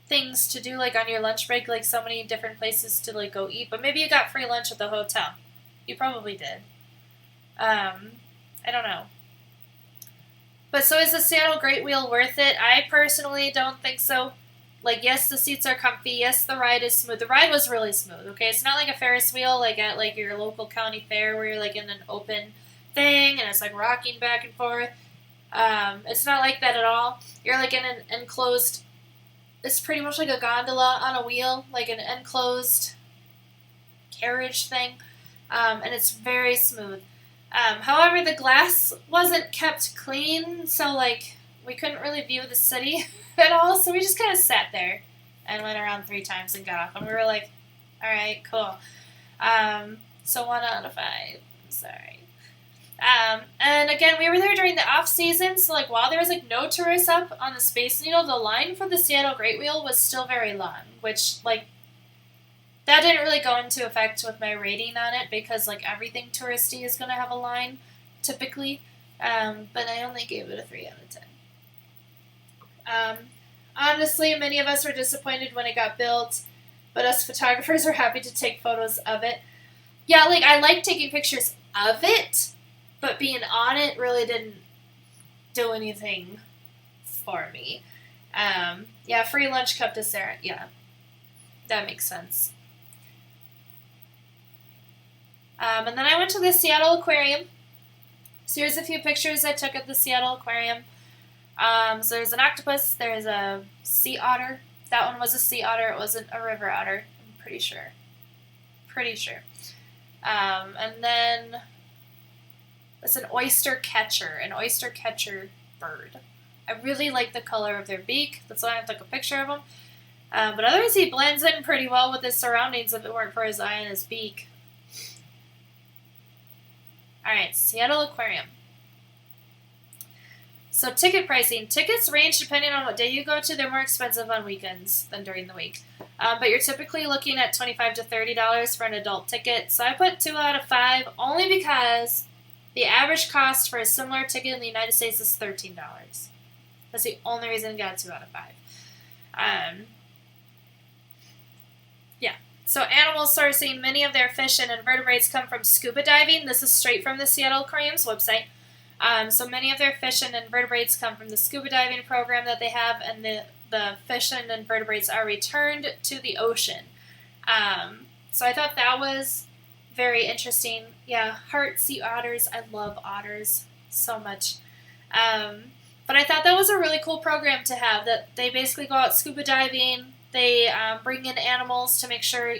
things to do, like, on your lunch break, like, so many different places to, like, go eat, but maybe you got free lunch at the hotel. You probably did. I don't know. But so is the Seattle Great Wheel worth it? I personally don't think so. Like, yes, the seats are comfy. Yes, the ride is smooth. The ride was really smooth, okay? It's not like a Ferris wheel, like, at, like, your local county fair where you're, like, in an open thing and it's, like, rocking back and forth. It's not like that at all. You're, like, in an enclosed... It's pretty much like a gondola on a wheel, like an enclosed carriage thing. And it's very smooth. However, the glass wasn't kept clean, so, like, we couldn't really view the city at all, so we just kind of sat there and went around 3 times and got off, and we were like, alright, cool. So 1 out of 5. I'm sorry. And again, we were there during the off-season, so, like, while there was, like, no tourists up on the Space Needle, the line for the Seattle Great Wheel was still very long, which, like, that didn't really go into effect with my rating on it, because, like, everything touristy is going to have a line, typically, but I only gave it a 3 out of 10. Honestly, many of us were disappointed when it got built, but us photographers are happy to take photos of it. Yeah, like, I like taking pictures of it, but being on it really didn't do anything for me. Yeah, free lunch cup to Sarah. Yeah, that makes sense. And then I went to the Seattle Aquarium. So here's a few pictures I took at the Seattle Aquarium. So there's an octopus. There's a sea otter. That one was a sea otter. It wasn't a river otter. I'm pretty sure. And then it's an oyster catcher bird. I really like the color of their beak. That's why I took a picture of him. But otherwise, he blends in pretty well with his surroundings if it weren't for his eye and his beak. Alright, Seattle Aquarium. So ticket pricing. Tickets range depending on what day you go to. They're more expensive on weekends than during the week. But you're typically looking at $25 to $30 for an adult ticket. So I put 2 out of 5 only because the average cost for a similar ticket in the United States is $13. That's the only reason I got 2 out of 5. Yeah. So animal sourcing. Many of their fish and invertebrates come from scuba diving. This is straight from the Seattle Aquarium's website. So many of their fish and invertebrates come from the scuba diving program that they have, and the fish and invertebrates are returned to the ocean. So I thought that was very interesting. Yeah, heart sea otters. I love otters so much. But I thought that was a really cool program to have, that they basically go out scuba diving. They bring in animals to make sure,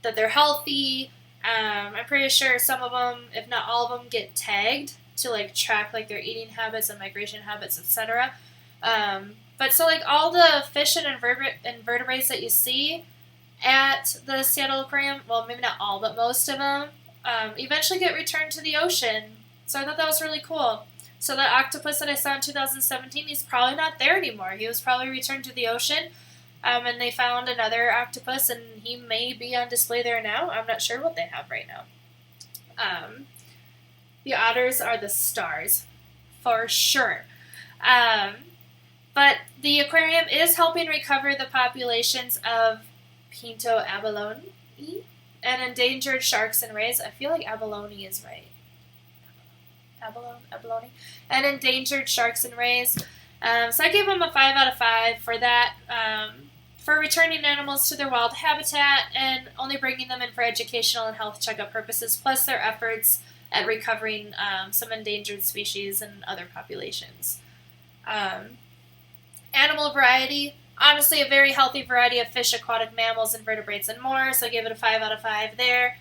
that they're healthy. I'm pretty sure some of them, if not all of them, get tagged to track their eating habits and migration habits, etc. But so all the fish and invertebrates that you see at the Seattle Aquarium, well, maybe not all, but most of them, eventually get returned to the ocean. So I thought that was really cool. So that octopus that I saw in 2017, he's probably not there anymore. He was probably returned to the ocean, and they found another octopus, and he may be on display there now. I'm not sure what they have right now. The otters are the stars, for sure. But the aquarium is helping recover the populations of Pinto abalone and endangered sharks and rays. I feel like abalone is right. Abalone. And endangered sharks and rays. So I gave them a 5 out of 5 for that. For returning animals to their wild habitat and only bringing them in for educational and health checkup purposes, plus their efforts at recovering some endangered species and other populations. Animal variety, honestly a very healthy variety of fish, aquatic mammals, invertebrates, and more, so I gave it a 5 out of 5 there.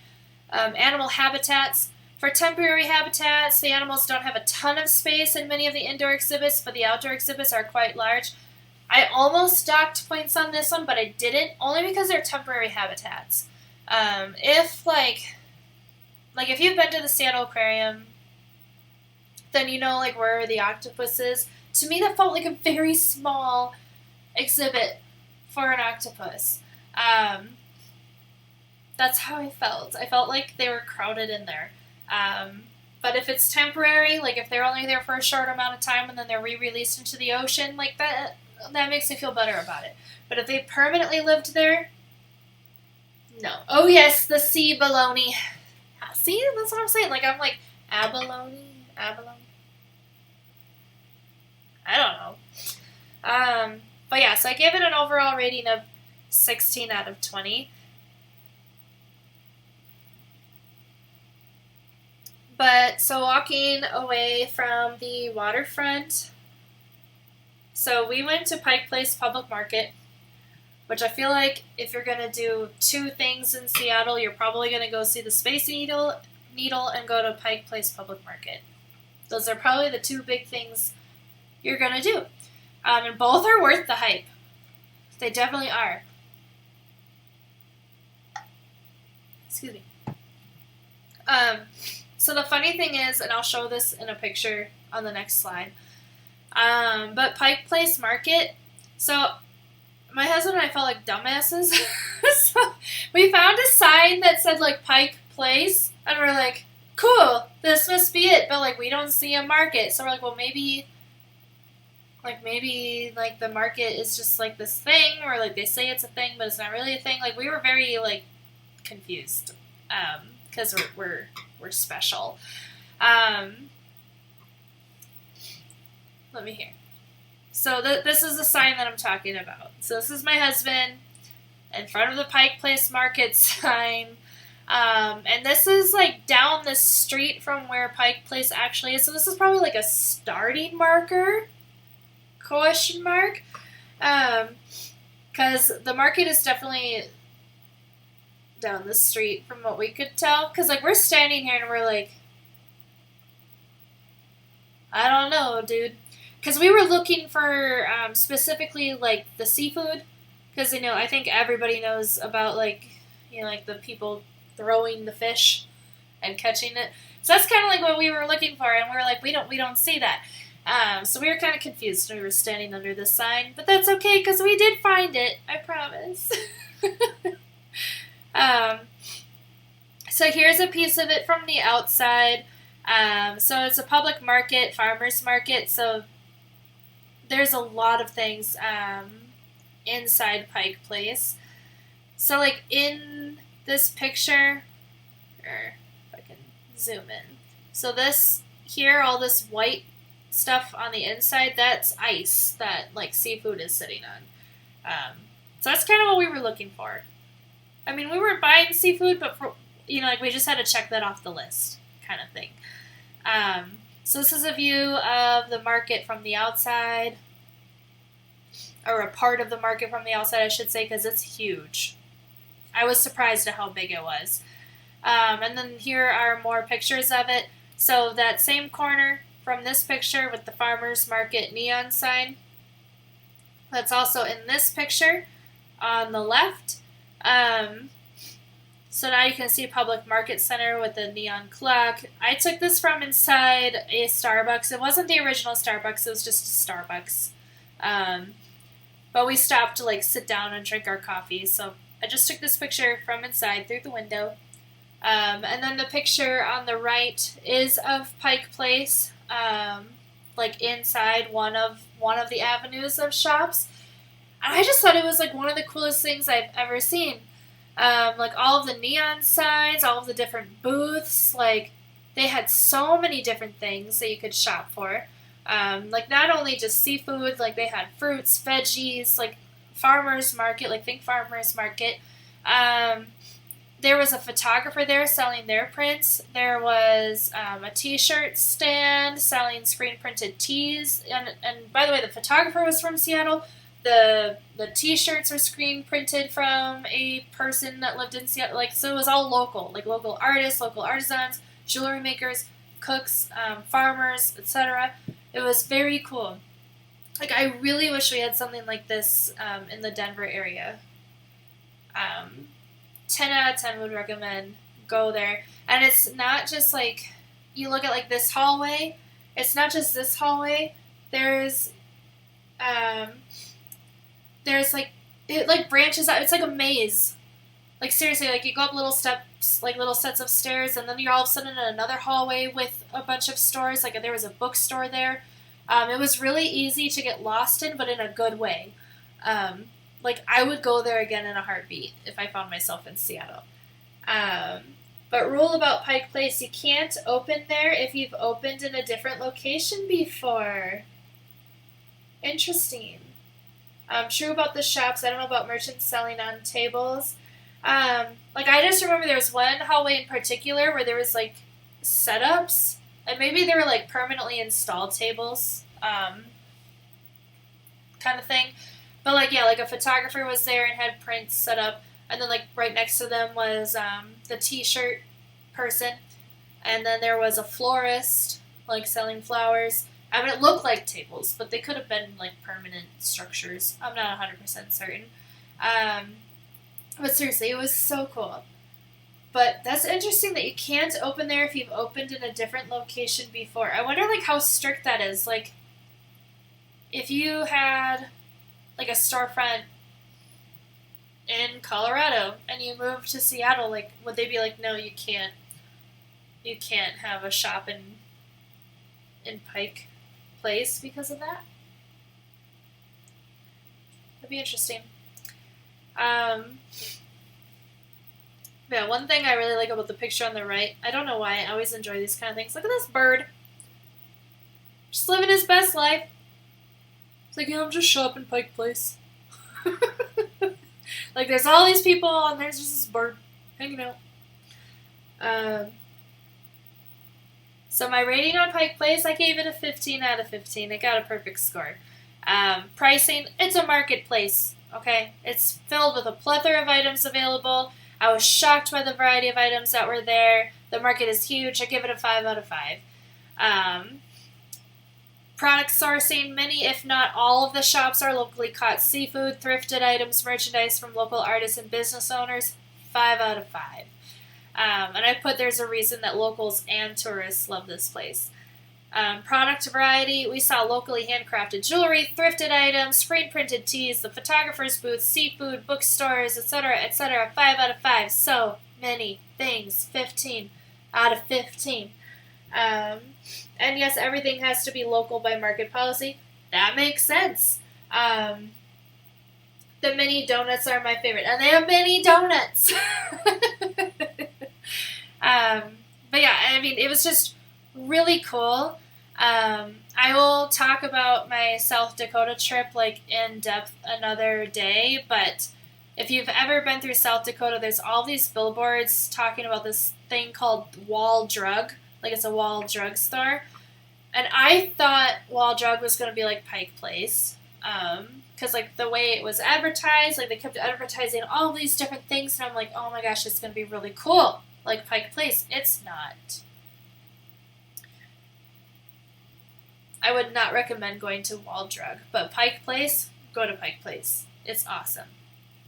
Animal habitats. For temporary habitats, the animals don't have a ton of space in many of the indoor exhibits, but the outdoor exhibits are quite large. I almost docked points on this one, but I didn't, only because they're temporary habitats. If you've been to the Seattle Aquarium, then you know where the octopus is. To me, that felt like a very small exhibit for an octopus. That's how I felt. I felt like they were crowded in there. But if it's temporary, if they're only there for a short amount of time and then they're re-released into the ocean, that makes me feel better about it. But if they permanently lived there, no. Oh yes, the sea baloney. See, that's what I'm saying. I'm abalone. I don't know. But yeah, so I gave it an overall rating of 16 out of 20. But so walking away from the waterfront, so we went to Pike Place Public Market, which I feel like if you're going to do 2 things in Seattle, you're probably going to go see the Space Needle and go to Pike Place Public Market. Those are probably the 2 big things you're going to do. And both are worth the hype. They definitely are. Excuse me. So the funny thing is, and I'll show this in a picture on the next slide, but Pike Place Market, so my husband and I felt like dumbasses. So we found a sign that said Pike Place, and we're like, cool, this must be it, but we don't see a market. So we're like, well, maybe the market is just this thing, or they say it's a thing, but it's not really a thing. We were very confused, because we're special. Let me hear. So this is the sign that I'm talking about. So this is my husband in front of the Pike Place Market sign. And this is down the street from where Pike Place actually is. So this is probably a starting marker? Question mark? Because the market is definitely down the street from what we could tell. Because we're standing here and we're I don't know, dude. Because we were looking for specifically the seafood. Because I think everybody knows about the people throwing the fish and catching it. So that's kind of what we were looking for, and we were we don't see that. So we were kind of confused when we were standing under this sign, but that's okay because we did find it, I promise. um, so here's a piece of it from the outside. So it's a public market, farmer's market, so there's a lot of things inside Pike Place. So like in this picture, or if I can zoom in. So this here, all this white stuff on the inside, that's ice that like seafood is sitting on. So that's kind of what we were looking for. I mean, we weren't buying seafood, but for, like we just had to check that off the list, kind of thing. So this is a view of the market from the outside, or a part of the market from the outside, I should say, because it's huge. I was surprised at how big it was. And then here are more pictures of it. So that same corner from this picture with the farmer's market neon sign, that's also in this picture on the left. So now you can see Public Market Center with the neon clock. I took this from inside a Starbucks. It wasn't the original Starbucks, it was just a Starbucks. But we stopped to like sit down and drink our coffee. So I just took this picture from inside through the window. And then the picture on the right is of Pike Place, like inside one of the avenues of shops. And I just thought it was like one of the coolest things I've ever seen. Like all of the neon signs, all of the different booths, like they had so many different things that you could shop for. Like not only just seafood, like they had fruits, veggies, like farmers market, like think farmers market. There was a photographer there selling their prints. There was a t-shirt stand selling screen printed tees. And by the way, the photographer was from Seattle. The t-shirts were screen printed from a person that lived in Seattle. Like, so it was all local, like local artists, local artisans, jewelry makers, cooks, farmers, etc. It was very cool. Like, I really wish we had something like this in the Denver area. 10 out of 10 would recommend. Go there. And it's not just like, you look at like this hallway. It's not just this hallway. There's like, it like branches out. It's like a maze. Like seriously, like you go up little steps, like little sets of stairs, and then you're all of a sudden in another hallway with a bunch of stores. Like there was a bookstore there. It was really easy to get lost in, but in a good way. Like I would go there again in a heartbeat if I found myself in Seattle. But rule about Pike Place, you can't open there if you've opened in a different location before. Interesting. True about the shops. I don't know about merchants selling on tables. Like I just remember there was one hallway in particular where there was like setups, and maybe they were like permanently installed tables, kind of thing. But like yeah, like a photographer was there and had prints set up, and then like right next to them was the t-shirt person, and then there was a florist like selling flowers. I mean, it looked like tables, but they could have been, like, permanent structures. I'm not 100% certain. But seriously, it was so cool. But that's interesting that you can't open there if you've opened in a different location before. I wonder, like, how strict that is. Like, if you had, like, a storefront in Colorado and you moved to Seattle, like, would they be like, no, you can't have a shop in Pike Place because of that? That'd be interesting. Yeah, one thing I really like about the picture on the right, I don't know why, I always enjoy these kind of things. Look at this bird. Just living his best life. It's like, I'm just shopping Pike Place. Like, there's all these people, and there's just this bird hanging out. So my rating on Pike Place, I gave it a 15 out of 15. It got a perfect score. Pricing, it's a marketplace, okay? It's filled with a plethora of items available. I was shocked by the variety of items that were there. The market is huge. I give it a 5 out of 5. Product sourcing, many if not all of the shops are locally caught seafood, thrifted items, merchandise from local artists and business owners, 5 out of 5. And I put there's a reason that locals and tourists love this place. Product variety, we saw locally handcrafted jewelry, thrifted items, screen printed tees, the photographer's booth, seafood, bookstores, etc., etc. 5 out of 5. So many things. 15 out of 15. And yes, everything has to be local by market policy. That makes sense. The mini donuts are my favorite, and they have mini donuts. But yeah, I mean, it was just really cool. I will talk about my South Dakota trip like in depth another day, but if you've ever been through South Dakota, there's all these billboards talking about this thing called Wall Drug, like it's a Wall Drug store. And I thought Wall Drug was going to be like Pike Place, because like the way it was advertised, like they kept advertising all these different things, and I'm like, oh my gosh, it's going to be really cool, like Pike Place. It's not. I would not recommend going to Wall Drug, but Pike Place, go to Pike Place. It's awesome.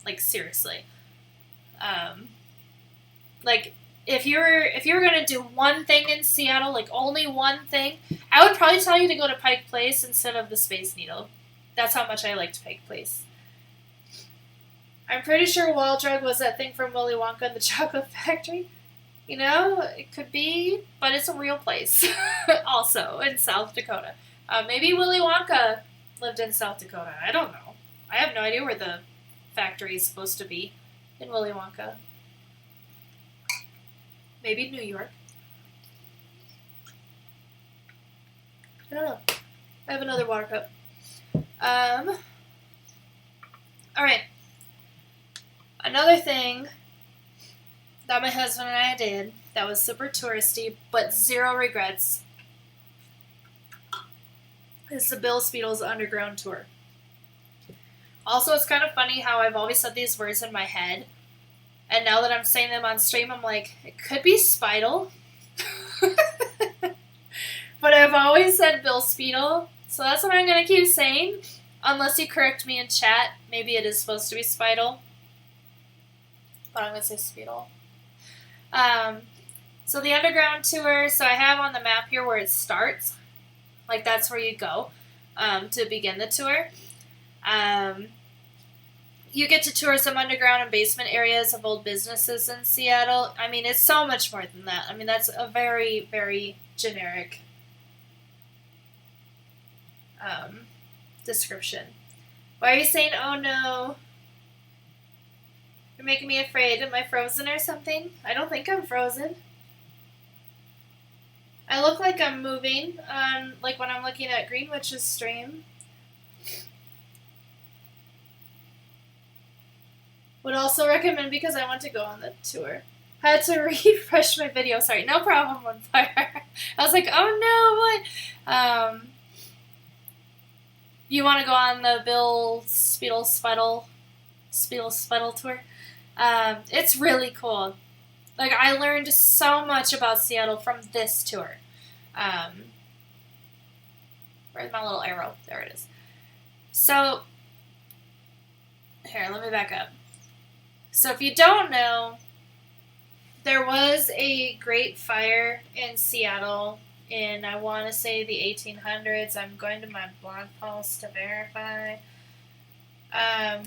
Like, seriously. Like, if you were going to do one thing in Seattle, like only one thing, I would probably tell you to go to Pike Place instead of the Space Needle. That's how much I liked Pike Place. I'm pretty sure Wall Drug was that thing from Willy Wonka and the Chocolate Factory. You know, it could be, but it's a real place. Also, in South Dakota. Maybe Willy Wonka lived in South Dakota. I don't know. I have no idea where the factory is supposed to be in Willy Wonka. Maybe New York. I don't know. I have another water cup. Alright. Another thing that my husband and I did that was super touristy, but zero regrets, is the Bill Speedle's Underground Tour. Also, it's kind of funny how I've always said these words in my head, and now that I'm saying them on stream, I'm like, it could be Spidle. But I've always said Bill Speedle, so that's what I'm going to keep saying. Unless you correct me in chat, maybe it is supposed to be Spidle. But I'm going to say Speedle. So the Underground Tour, so I have on the map here where it starts. Like, that's where you go to begin the tour. You get to tour some underground and basement areas of old businesses in Seattle. I mean, it's so much more than that. I mean, that's a very, very generic description. Why are you saying, oh no? You're making me afraid. Am I frozen or something? I don't think I'm frozen. I look like I'm moving on, like when I'm looking at Greenwitch's stream. Would also recommend because I want to go on the tour. Had to refresh my video. Sorry, no problem on fire. I was like, oh no, what? You want to go on the Bill Speedle Sputtle tour? It's really cool. Like, I learned so much about Seattle from this tour. Where's my little arrow? There it is. So, here, let me back up. So if you don't know, there was a great fire in Seattle in, I want to say, the 1800s. I'm going to my blog post to verify. I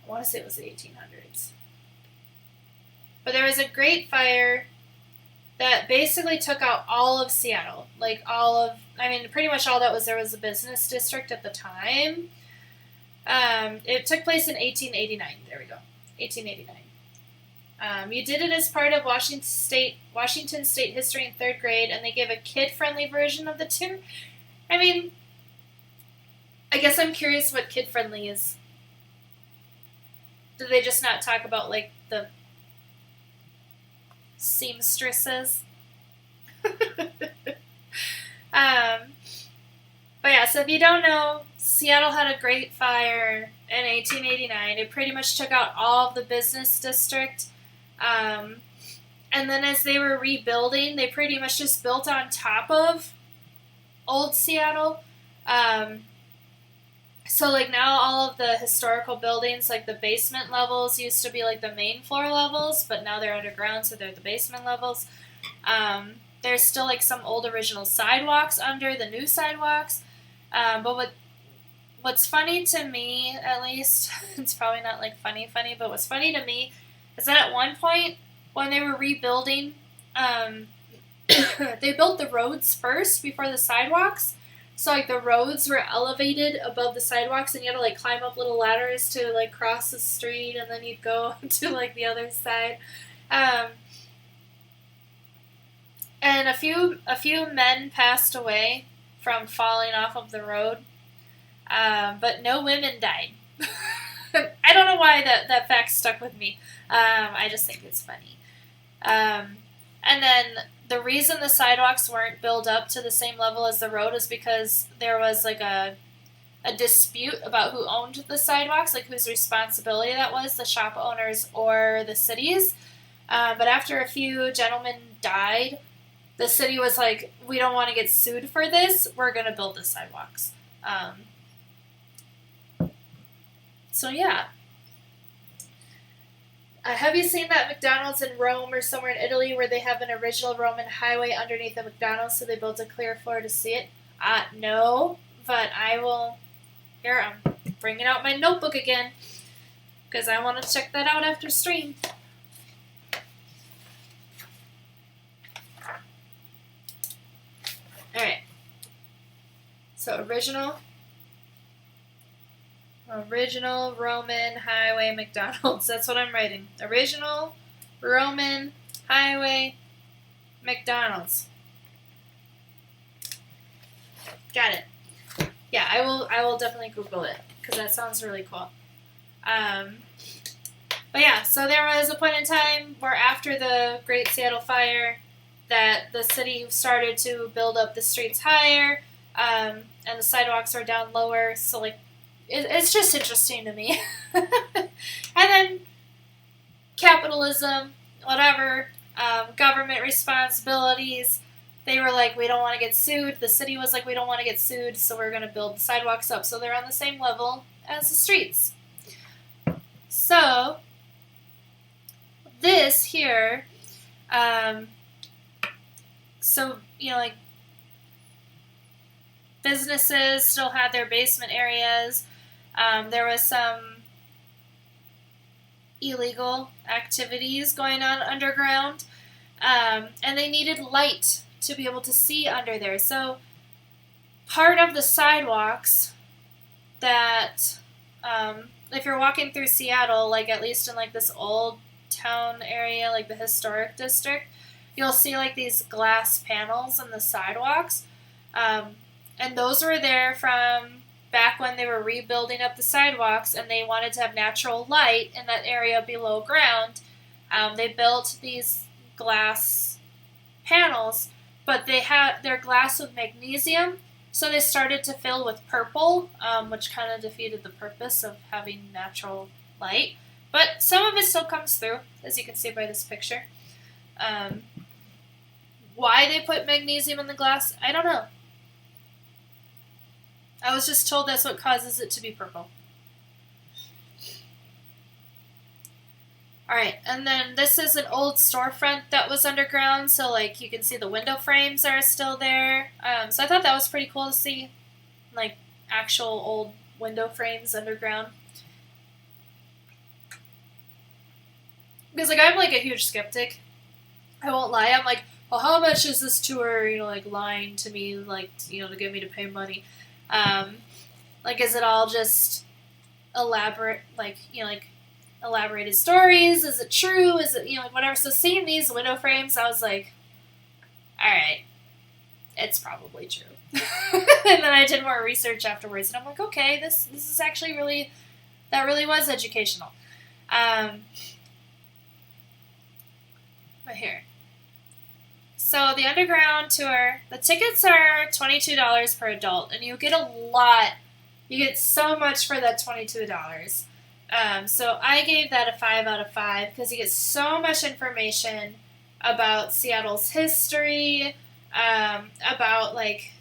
want to say it was the 1800s. But there was a great fire that basically took out all of Seattle. Like pretty much all that was there was a business district at the time. It took place in 1889. There we go. 1889. You did it as part of Washington State history in 3rd grade, and they gave a kid-friendly version of the tour. I mean, I guess I'm curious what kid-friendly is. Did they just not talk about, like, the seamstresses? But yeah, so if you don't know, Seattle had a great fire in 1889. It pretty much took out all of the business district. And then as they were rebuilding, they pretty much just built on top of old Seattle. So like now all of the historical buildings, like the basement levels used to be like the main floor levels, but now they're underground, so they're the basement levels. there's still like some old original sidewalks under the new sidewalks. But what's funny to me, at least, it's probably not like funny, but what's funny to me is that at one point when they were rebuilding, they built the roads first before the sidewalks. So like the roads were elevated above the sidewalks, and you had to like climb up little ladders to like cross the street, and then you'd go to like the other side. And a few men passed away from falling off of the road, but no women died. I don't know why that fact stuck with me. I just think it's funny. And then the reason the sidewalks weren't built up to the same level as the road is because there was like a dispute about who owned the sidewalks, like whose responsibility that was, the shop owners or the cities. But after a few gentlemen died, the city was like, we don't want to get sued for this. We're going to build the sidewalks. So yeah. Have you seen that McDonald's in Rome or somewhere in Italy where they have an original Roman highway underneath the McDonald's, so they built a clear floor to see it? No, but I will. Here, I'm bringing out my notebook again because I want to check that out after stream. Alright. So, original Roman highway McDonald's. That's what I'm writing. Original Roman highway McDonald's. Got it. Yeah, I will definitely Google it because that sounds really cool. But yeah, so there was a point in time where after the Great Seattle Fire that the city started to build up the streets higher, and the sidewalks are down lower, so like it's just interesting to me. And then capitalism, whatever, government responsibilities, they were like, we don't want to get sued. The city was like, we don't want to get sued, so we're going to build the sidewalks up so they're on the same level as the streets. So this here, so, you know, like, businesses still had their basement areas. There was some illegal activities going on underground, and they needed light to be able to see under there. So part of the sidewalks that, if you're walking through Seattle, like at least in like this old town area, like the historic district, you'll see like these glass panels in the sidewalks. And those were there from back when they were rebuilding up the sidewalks and they wanted to have natural light in that area below ground. They built these glass panels, but they're glass with magnesium, so they started to fill with purple, which kind of defeated the purpose of having natural light. But some of it still comes through, as you can see by this picture. Why they put magnesium in the glass, I don't know. I was just told that's what causes it to be purple. Alright, and then this is an old storefront that was underground, so like you can see the window frames are still there. So I thought that was pretty cool to see, like actual old window frames underground. Because like I'm like a huge skeptic. I won't lie. I'm like, well, how much is this tour, like lying to me, like, to get me to pay money? Like, is it all just elaborate, like elaborated stories? Is it true? Is it, like whatever? So seeing these window frames, I was like, all right, it's probably true. And then I did more research afterwards, and I'm like, okay, this is actually that really was educational. But here. So the underground tour, the tickets are $22 per adult, and you get a lot. You get so much for that $22. So I gave that a 5 out of 5 because you get so much information about Seattle's history, about like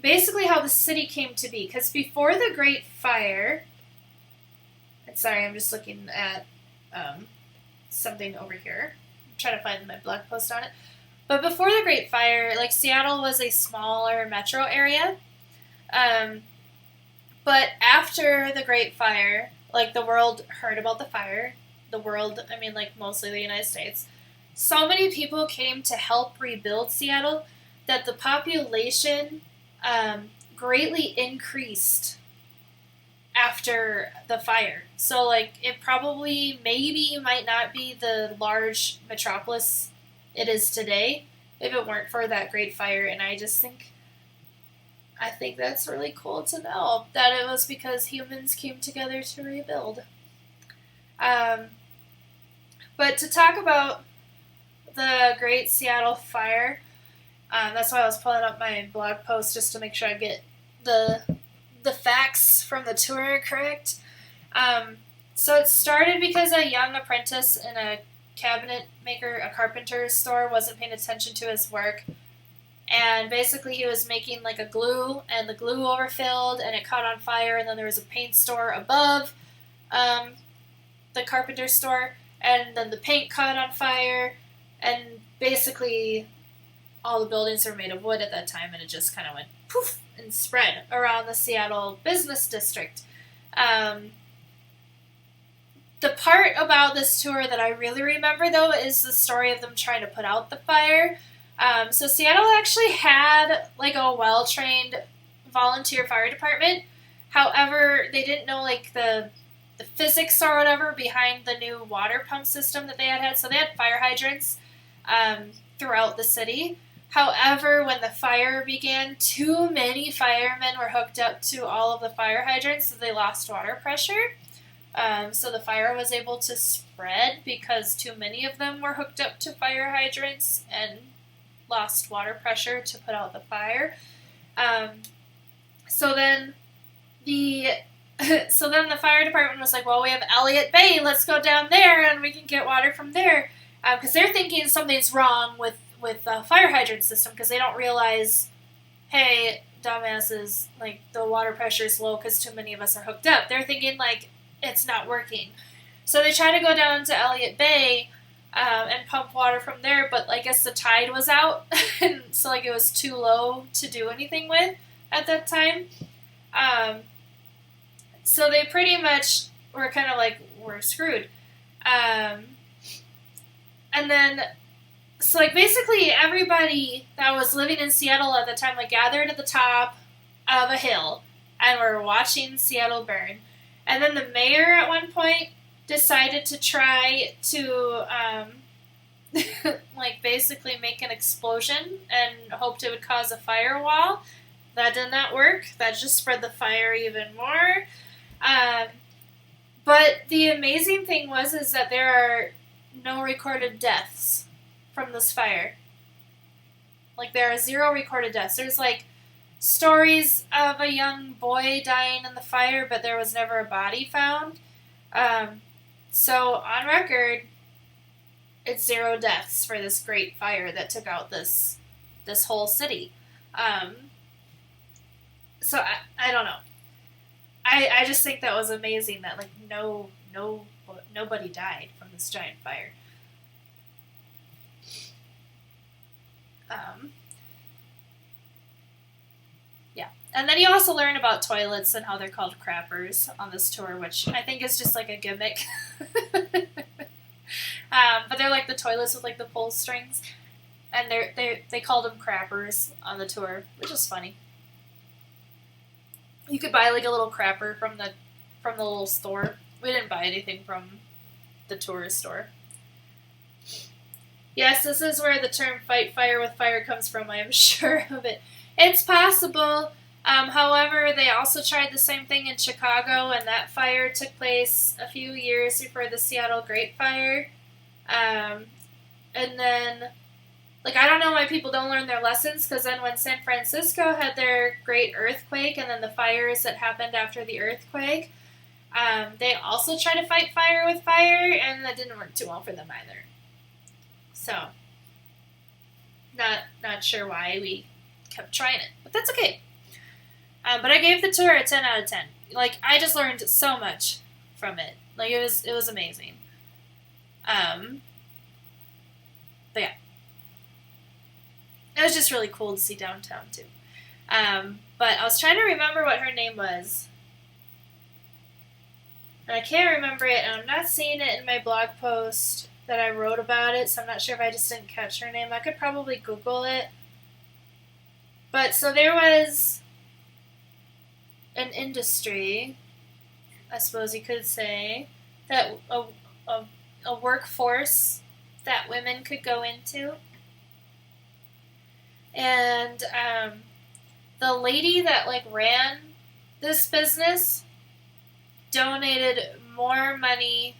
basically how the city came to be. Because before the Great Fire, sorry, I'm just looking at something over here. I'm trying to find my blog post on it. But before the Great Fire, like Seattle was a smaller metro area. Um, but after the Great Fire, like the world heard about the fire. The world, I mean, like mostly the United States. So many people came to help rebuild Seattle that the population greatly increased after the fire. So, like, it probably, maybe, might not be the large metropolis it is today if it weren't for that Great Fire. And I think that's really cool to know that it was because humans came together to rebuild. Um, but to talk about the Great Seattle Fire, that's why I was pulling up my blog post just to make sure I get the facts from the tour correct. So it started because a young apprentice in a cabinet maker, a carpenter store, wasn't paying attention to his work. And basically he was making like a glue, and the glue overfilled and it caught on fire, and then there was a paint store above the carpenter store, and then the paint caught on fire, and basically all the buildings were made of wood at that time, and it just kind of went poof and spread around the Seattle business district. The part about this tour that I really remember, though, is the story of them trying to put out the fire. So Seattle actually had like a well-trained volunteer fire department. However, they didn't know like the physics or whatever behind the new water pump system that they had. So they had fire hydrants throughout the city. However, when the fire began, too many firemen were hooked up to all of the fire hydrants, so they lost water pressure. So the fire was able to spread because too many of them were hooked up to fire hydrants and lost water pressure to put out the fire. So then the fire department was like, well, we have Elliott Bay, let's go down there and we can get water from there. Because they're thinking something's wrong with the fire hydrant system, because they don't realize, hey, dumbasses, like the water pressure is low because too many of us are hooked up. They're thinking like it's not working. So they try to go down to Elliott Bay and pump water from there, but I guess the tide was out, and so like it was too low to do anything with at that time. So they pretty much were kind of like, we're screwed. And then, so like basically everybody that was living in Seattle at the time like gathered at the top of a hill and were watching Seattle burn. And then the mayor at one point decided to try to like basically make an explosion and hoped it would cause a firewall. That did not work. That just spread the fire even more. But the amazing thing is that there are no recorded deaths from this fire. Like, there are 0 recorded deaths. There's, like, stories of a young boy dying in the fire, but there was never a body found. So, on record, it's 0 deaths for this great fire that took out this whole city. So, I don't know. I just think that was amazing that, like, nobody died from this giant fire. Yeah. And then you also learn about toilets and how they're called crappers on this tour, which I think is just like a gimmick. But they're like the toilets with like the pull strings. And they called them crappers on the tour, which is funny. You could buy like a little crapper from the little store. We didn't buy anything from the tourist store. Yes, this is where the term fight fire with fire comes from. I am sure of it. It's possible. However, they also tried the same thing in Chicago, and that fire took place a few years before the Seattle Great Fire. And then, like, I don't know why people don't learn their lessons, because then when San Francisco had their great earthquake and then the fires that happened after the earthquake, they also tried to fight fire with fire, and that didn't work too well for them either. So, not sure why we kept trying it, but that's okay. But I gave the tour a 10 out of 10. Like, I just learned so much from it. Like, it was amazing. But yeah. was just really cool to see downtown too. But I was trying to remember what her name was. And I can't remember it, and I'm not seeing it in my blog post that I wrote about it, so I'm not sure if I just didn't catch her name. I could probably Google it. But so there was an industry, I suppose you could say, that a workforce that women could go into. And the lady that like ran this business donated more money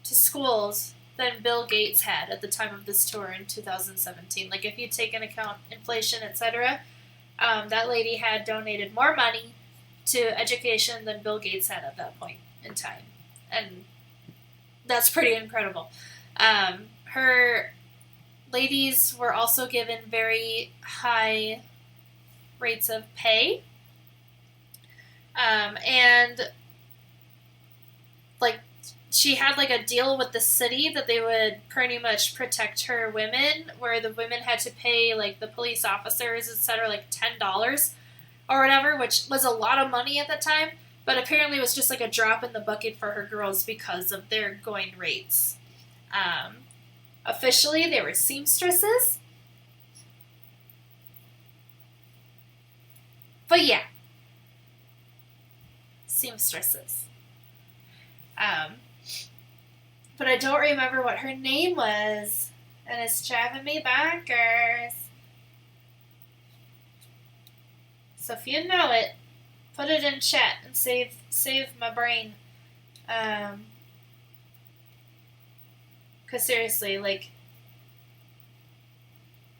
to schools than Bill Gates had at the time of this tour in 2017. Like if you take into account inflation, etc., that lady had donated more money to education than Bill Gates had at that point in time. And that's pretty incredible. Her ladies were also given very high rates of pay. And like she had like a deal with the city that they would pretty much protect her women, where the women had to pay like the police officers, etc., like $10 or whatever, which was a lot of money at the time, but apparently it was just like a drop in the bucket for her girls because of their going rates. Officially, they were seamstresses. But yeah, seamstresses. But I don't remember what her name was, and it's driving me bonkers. So if you know it, put it in chat and save my brain. Because seriously, like...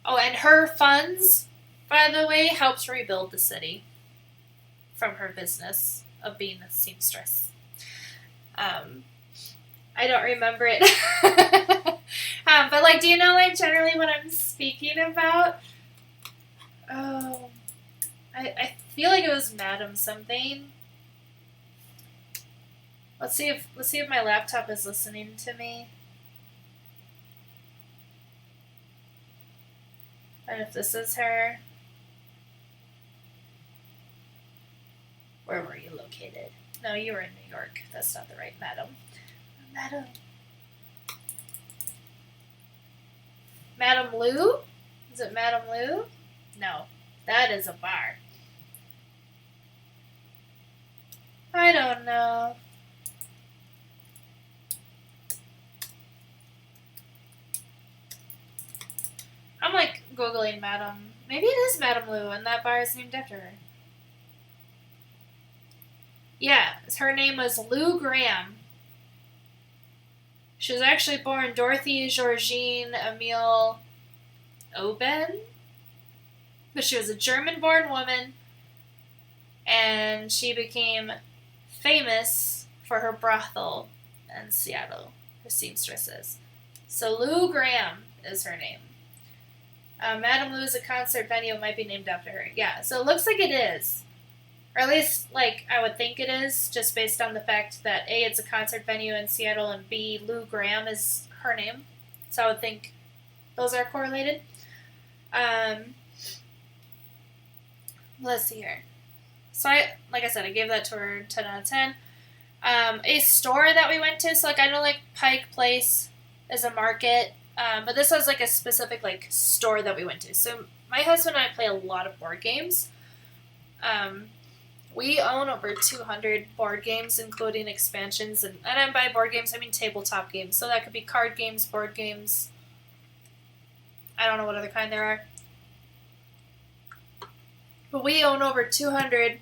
Oh, and her funds, by the way, helps rebuild the city from her business of being a seamstress. I don't remember it. But, like, do you know, like, generally what I'm speaking about? Oh, I feel like it was Madam something. Let's see if my laptop is listening to me. And if this is her. Where were you located? No, you were in New York. That's not the right Madam. Madam. Madam Lou? Is it Madam Lou? No, that is a bar. I don't know. I'm like Googling Madam. Maybe it is Madam Lou and that bar is named after her. Yeah, her name was Lou Graham. She was actually born Dorothy Georgine Emile Oben. But she was a German-born woman, and she became famous for her brothel in Seattle, her seamstresses. So Lou Graham is her name. Madame Lou is a concert venue. It might be named after her. Yeah, so it looks like it is. Or at least, like, I would think it is, just based on the fact that A, it's a concert venue in Seattle, and B, Lou Graham is her name. So I would think those are correlated. Let's see here. So like I said, I gave that to her 10 out of 10. A store that we went to, so like I know like Pike Place is a market, but this was like a specific like store that we went to. So my husband and I play a lot of board games. We own over 200 board games, including expansions, and by board games I mean tabletop games. So that could be card games, board games. I don't know what other kind there are. But we own over 200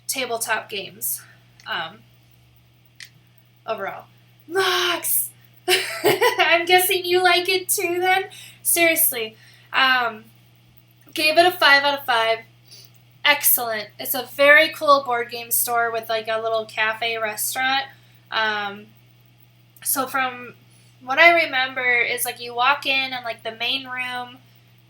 tabletop games overall. Max! I'm guessing you like it too then? Seriously. Gave it a 5 out of 5. Excellent. It's a very cool board game store with like a little cafe restaurant. So from what I remember is like you walk in and like the main room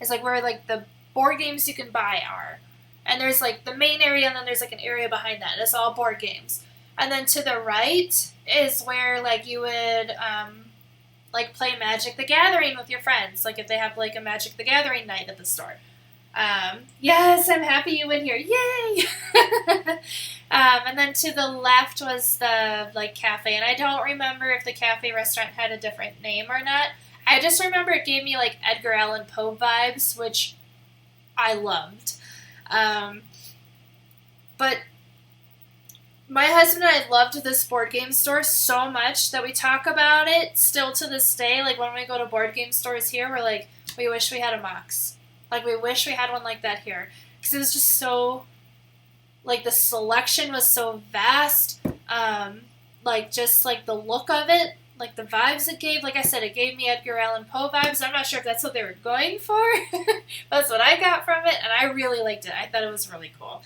is like where like the board games you can buy are. And there's like the main area and then there's like an area behind that. It's all board games. And then to the right is where like you would like play Magic the Gathering with your friends, like if they have like a Magic the Gathering night at the store. Yes, I'm happy you went here. Yay! And then to the left was the like cafe, and I don't remember if the cafe restaurant had a different name or not. I just remember it gave me like Edgar Allan Poe vibes, which I loved. But my husband and I loved this board game store so much that we talk about it still to this day. Like when we go to board game stores here, we're like, we wish we had a Mox. Like we wish we had one like that here. Because it was just so, like the selection was so vast. Like just like the look of it, like the vibes it gave. Like I said, it gave me Edgar Allan Poe vibes. I'm not sure if that's what they were going for. That's what I got from it. And I really liked it. I thought it was really cool.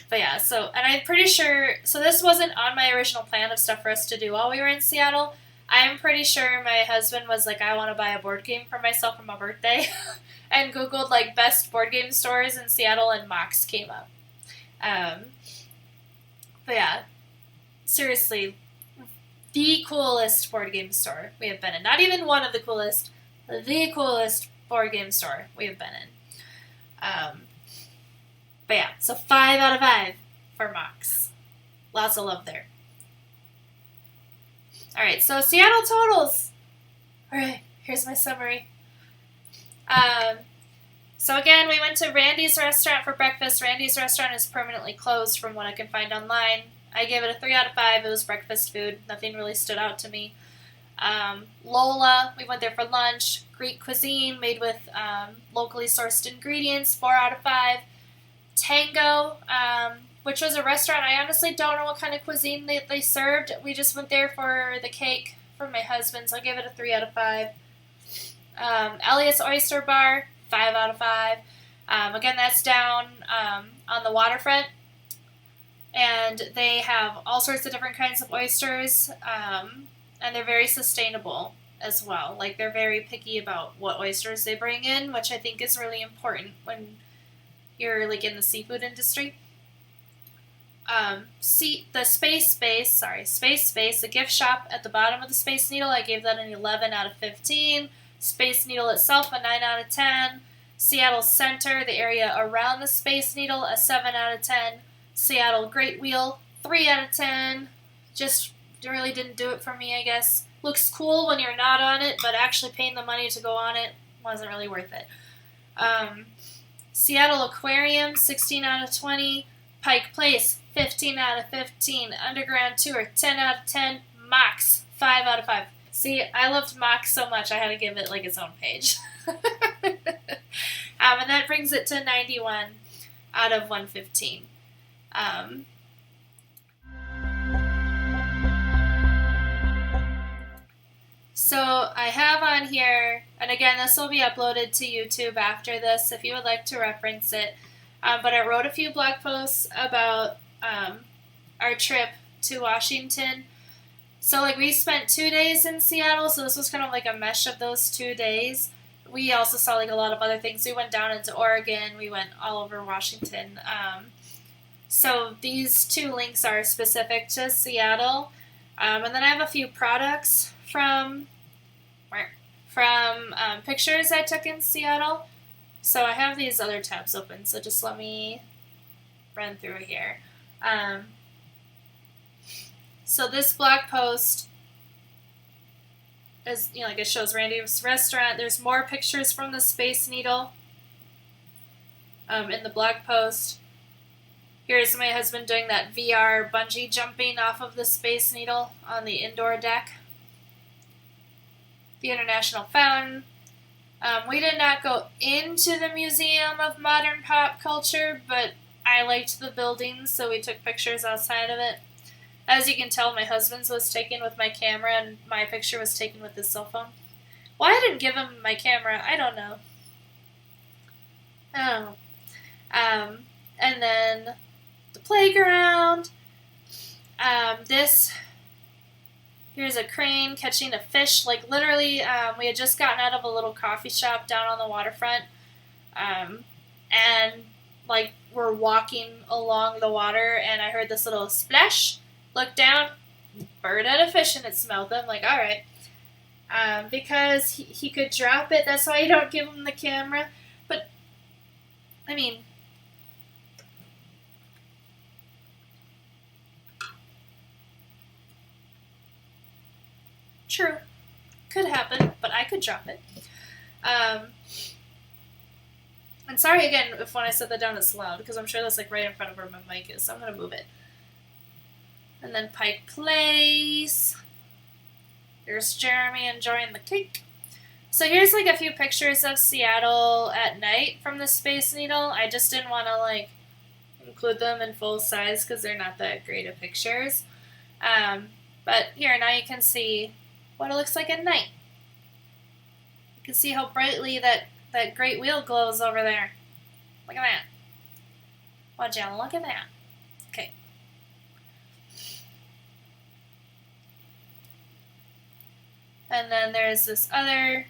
But yeah, and I'm pretty sure, so this wasn't on my original plan of stuff for us to do while we were in Seattle. I'm pretty sure my husband was like, I want to buy a board game for myself for my birthday, and Googled like best board game stores in Seattle, and Mox came up. But yeah, seriously, the coolest board game store we have been in. Not even one of the coolest board game store we have been in. But yeah, so 5 out of 5 for Mox. Lots of love there. Alright, so Seattle totals. Alright, here's my summary. So again, we went to Randy's restaurant for breakfast. Randy's restaurant is permanently closed from what I can find online. I gave it a 3 out of 5. It was breakfast food. Nothing really stood out to me. Lola, we went there for lunch. Greek cuisine made with locally sourced ingredients, 4 out of 5. Tango, which was a restaurant. I honestly don't know what kind of cuisine they served. We just went there for the cake for my husband, so I gave it a 3 out of 5. Elliot's Oyster Bar, 5 out of 5. Again, that's down on the waterfront, and they have all sorts of different kinds of oysters, and they're very sustainable as well. Like, they're very picky about what oysters they bring in, which I think is really important when you're like in the seafood industry. The Space Space, the gift shop at the bottom of the Space Needle, I gave that an 11 out of 15. Space Needle itself, a 9 out of 10. Seattle Center, the area around the Space Needle, a 7 out of 10. Seattle Great Wheel, 3 out of 10. Just really didn't do it for me, I guess. Looks cool when you're not on it, but actually paying the money to go on it wasn't really worth it. Seattle Aquarium, 16 out of 20. Pike Place, 15 out of 15. Underground Tour, 10 out of 10. Mox, 5 out of 5. See, I loved Mox so much, I had to give it like its own page. And that brings it to 91 out of 115. So I have on here, and again, this will be uploaded to YouTube after this if you would like to reference it. But I wrote a few blog posts about our trip to Washington. So like we spent 2 days in Seattle, so this was kind of like a mesh of those 2 days. We also saw like a lot of other things. We went down into Oregon. We went all over Washington. So these 2 links are specific to Seattle. And then I have a few products from pictures I took in Seattle. So I have these other tabs open, so just let me run through here. So this blog post is, like it shows Randy's restaurant. There's more pictures from the Space Needle in the blog post. Here's my husband doing that VR bungee jumping off of the Space Needle on the indoor deck. The International Fountain. We did not go into the Museum of Modern Pop Culture, but I liked the building, so we took pictures outside of it. As you can tell, my husband's was taken with my camera, and my picture was taken with his cell phone. Why I didn't give him my camera, I don't know. And then the playground. Here's a crane catching a fish. Like, literally, we had just gotten out of a little coffee shop down on the waterfront. And, like, we're walking along the water, and I heard this little splash. Look down. bird had a fish in its mouth. I'm like, all right. Because he could drop it. That's why you don't give him the camera. But, I mean, true. Could happen, but I could drop it. And sorry again if when I set that down it's loud, because I'm sure that's like right in front of where my mic is, so I'm going to move it. And then Pike Place. Here's Jeremy enjoying the cake. So here's like a few pictures of Seattle at night from the Space Needle. I just didn't want to like include them in full size because they're not that great of pictures. But here, now you can see what it looks like at night. You can see how brightly that great wheel glows over there. Look at that. Wow, Jen, look at that. Okay. And then there's this other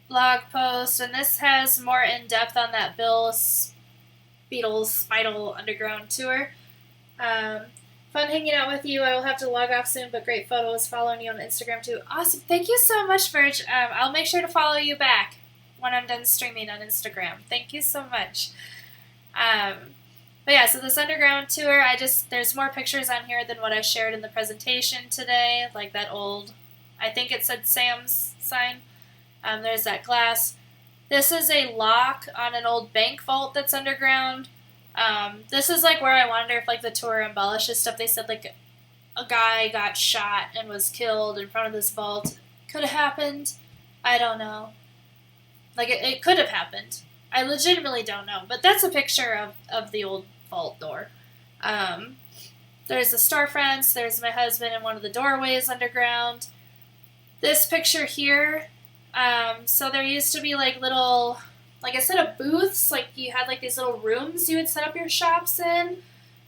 blog post, and this has more in-depth on that Beatles Spidal Underground tour. Fun hanging out with you. I will have to log off soon, but great photos. Following you on Instagram too. Awesome. Thank you so much, Virg. I'll make sure to follow you back when I'm done streaming on Instagram. Thank you so much. But yeah, so this underground tour, there's more pictures on here than what I shared in the presentation today. Like that old, I think it said Sam's sign. There's that glass. This is a lock on an old bank vault that's underground. This is like where I wonder if like the tour embellishes stuff. They said like a guy got shot and was killed in front of this vault. Could have happened. I don't know. Like it could have happened. I legitimately don't know. But that's a picture of the old vault door. There's the storefronts. There's my husband in one of the doorways underground. This picture here. So there used to be like little, like instead of booths, like you had like these little rooms you would set up your shops in,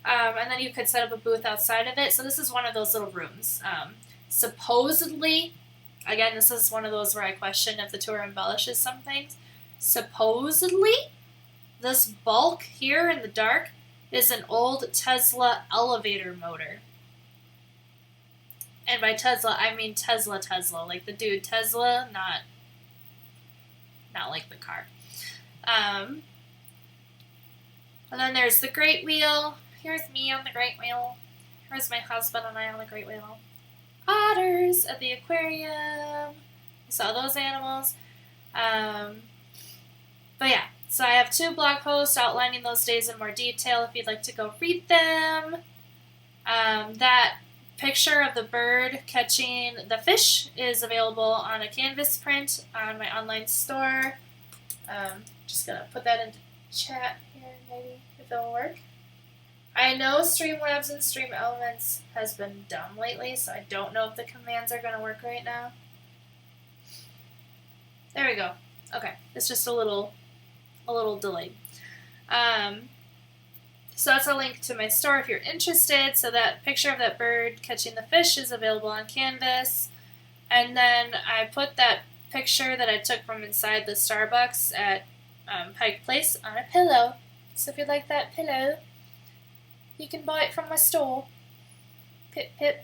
and then you could set up a booth outside of it. So this is one of those little rooms. Supposedly, again, this is one of those where I question if the tour embellishes some things. Supposedly, this bulk here in the dark is an old Tesla elevator motor. And by Tesla, I mean Tesla, like the dude Tesla, not like the car. And then there's the Great Wheel. Here's me on the Great Wheel. Here's my husband and I on the Great Wheel. Otters at the aquarium. You saw those animals. But yeah, so I have 2 blog posts outlining those days in more detail if you'd like to go read them. That picture of the bird catching the fish is available on a canvas print on my online store. Just gonna put that into chat here, maybe, if it'll work. I know Streamlabs and Stream Elements has been dumb lately, so I don't know if the commands are gonna work right now. There we go. Okay, it's just a little delayed. So that's a link to my store if you're interested. So that picture of that bird catching the fish is available on Canvas. And then I put that picture that I took from inside the Starbucks at Pike Place on a pillow. So if you'd like that pillow, you can buy it from my store. Pip, pip.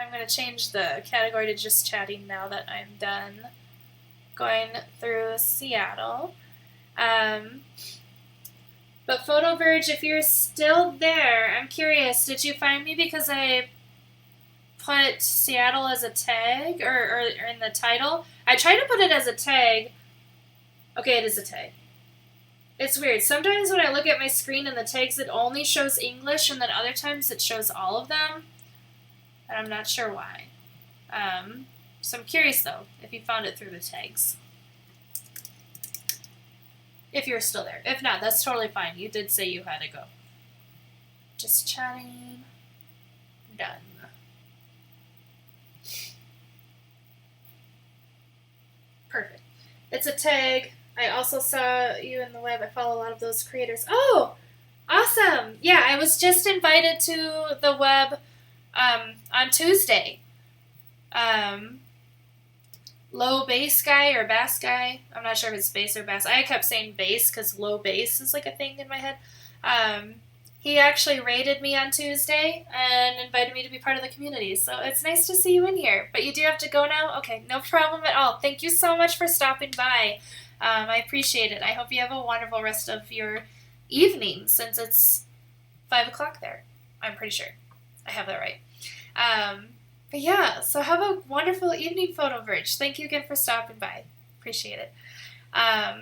I'm going to change the category to just chatting now that I'm done going through Seattle. But PhotoVerge, if you're still there, I'm curious, did you find me because I put Seattle as a tag or in the title? I tried to put it as a tag. Okay, it is a tag. It's weird. Sometimes when I look at my screen and the tags, it only shows English, and then other times it shows all of them. And I'm not sure why. So I'm curious, though, if you found it through the tags. If you're still there. If not, that's totally fine. You did say you had to go. Just chatting. Done. Perfect. It's a tag. I also saw you in the web. I follow a lot of those creators. Oh! Awesome! Yeah, I was just invited to the web on Tuesday. low bass guy or bass guy. I'm not sure if it's bass or bass. I kept saying bass because low bass is like a thing in my head. Um, he actually rated me on Tuesday and invited me to be part of the community. So it's nice to see you in here. But you do have to go now? Okay, no problem at all. Thank you so much for stopping by. I appreciate it. I hope you have a wonderful rest of your evening since it's 5 o'clock there. I'm pretty sure. I have that right. But yeah, so have a wonderful evening, Photo Verge. Thank you again for stopping by. Appreciate it. But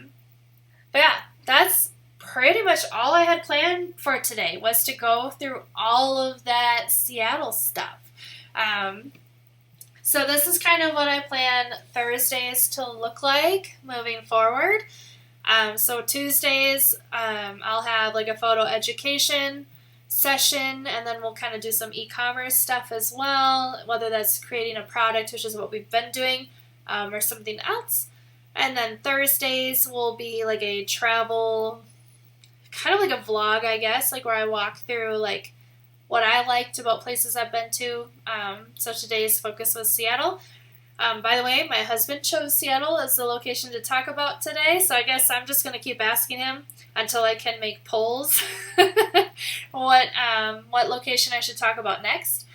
yeah, that's pretty much all I had planned for today was to go through all of that Seattle stuff. So this is kind of what I plan Thursdays to look like moving forward. So Tuesdays, I'll have like a photo education session, and then we'll kind of do some e-commerce stuff as well, whether that's creating a product, which is what we've been doing, or something else. And then Thursdays will be like a travel, kind of like a vlog, I guess, like where I walk through like what I liked about places I've been to. So today's focus was Seattle. By the way, my husband chose Seattle as the location to talk about today, so I guess I'm just going to keep asking him until I can make polls what location I should talk about next.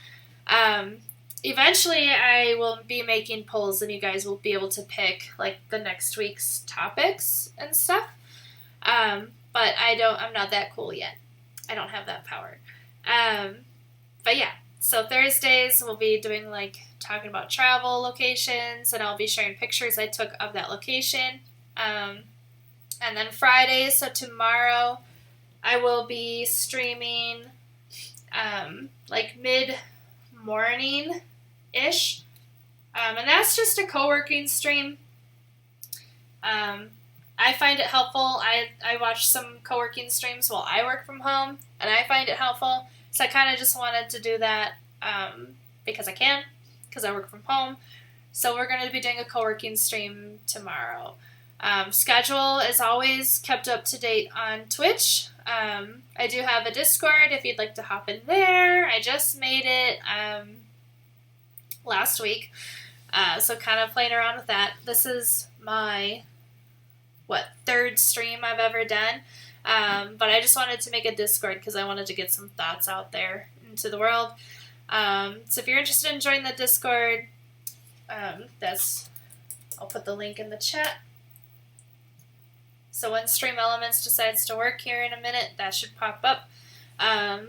Eventually, I will be making polls, and you guys will be able to pick like the next week's topics and stuff. But I'm not that cool yet. I don't have that power. But yeah, so Thursdays we'll be doing like talking about travel locations, and I'll be sharing pictures I took of that location. And then Fridays, so tomorrow, I will be streaming like mid-morning-ish. And that's just a co-working stream. I find it helpful. I watch some co-working streams while I work from home, and I find it helpful. So I kind of just wanted to do that because I can, because I work from home. So we're going to be doing a co-working stream tomorrow. Schedule is always kept up to date on Twitch. I do have a Discord if you'd like to hop in there. I just made it last week, so kind of playing around with that. This is my third stream I've ever done, but I just wanted to make a Discord because I wanted to get some thoughts out there into the world. So if you're interested in joining the Discord, I'll put the link in the chat. So when Stream Elements decides to work here in a minute, that should pop up. But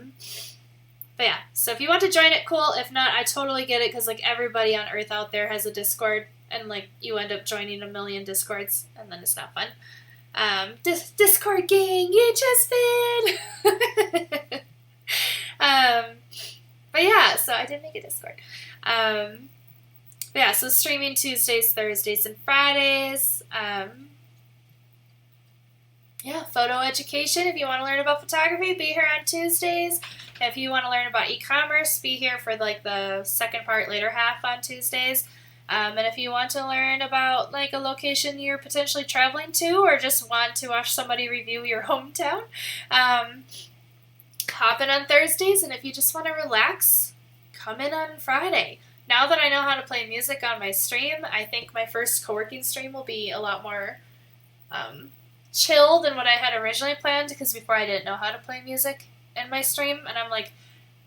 yeah, so if you want to join it, cool. If not, I totally get it, because like everybody on Earth out there has a Discord, and like you end up joining a million Discords, and then it's not fun. Discord gang, you just fit. But yeah, so I did make a Discord. But yeah, so streaming Tuesdays, Thursdays, and Fridays. Yeah, photo education. If you want to learn about photography, be here on Tuesdays. If you want to learn about e-commerce, be here for like the second part, later half on Tuesdays. And if you want to learn about like a location you're potentially traveling to, or just want to watch somebody review your hometown, hop in on Thursdays. And if you just want to relax, come in on Friday. Now that I know how to play music on my stream, I think my first co-working stream will be a lot more chill than what I had originally planned, because before I didn't know how to play music in my stream, and I'm like,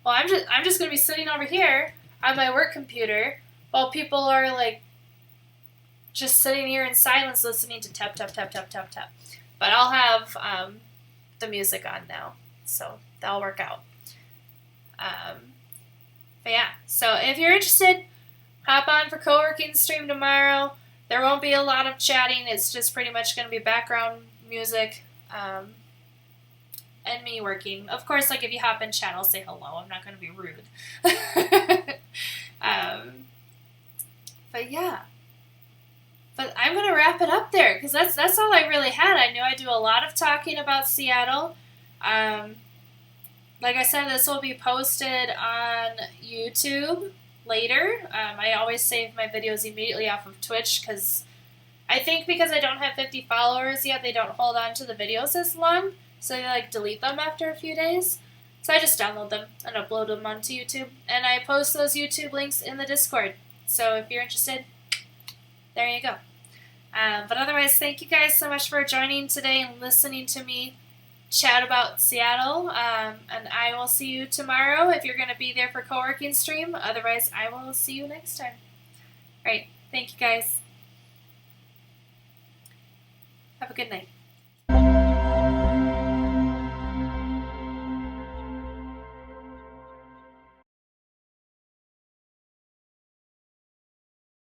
well, I'm just gonna be sitting over here on my work computer while people are like just sitting here in silence listening to tap tap tap tap tap tap. But I'll have the music on now, so that'll work out. But yeah, so if you're interested, hop on for co-working stream tomorrow. There won't be a lot of chatting. It's just pretty much going to be background music and me working. Of course, like if you hop in chat, I'll say hello. I'm not going to be rude. But yeah. But I'm going to wrap it up there, because that's all I really had. I knew I do a lot of talking about Seattle. Like I said, this will be posted on YouTube later. I always save my videos immediately off of Twitch, because I think because I don't have 50 followers yet, they don't hold on to the videos as long, so they like delete them after a few days. So I just download them and upload them onto YouTube, and I post those YouTube links in the Discord. So if you're interested, there you go. But otherwise, thank you guys so much for joining today and listening to me chat about Seattle. And I will see you tomorrow if you're going to be there for co-working stream. Otherwise, I will see you next time. All right. Thank you guys. Have a good night.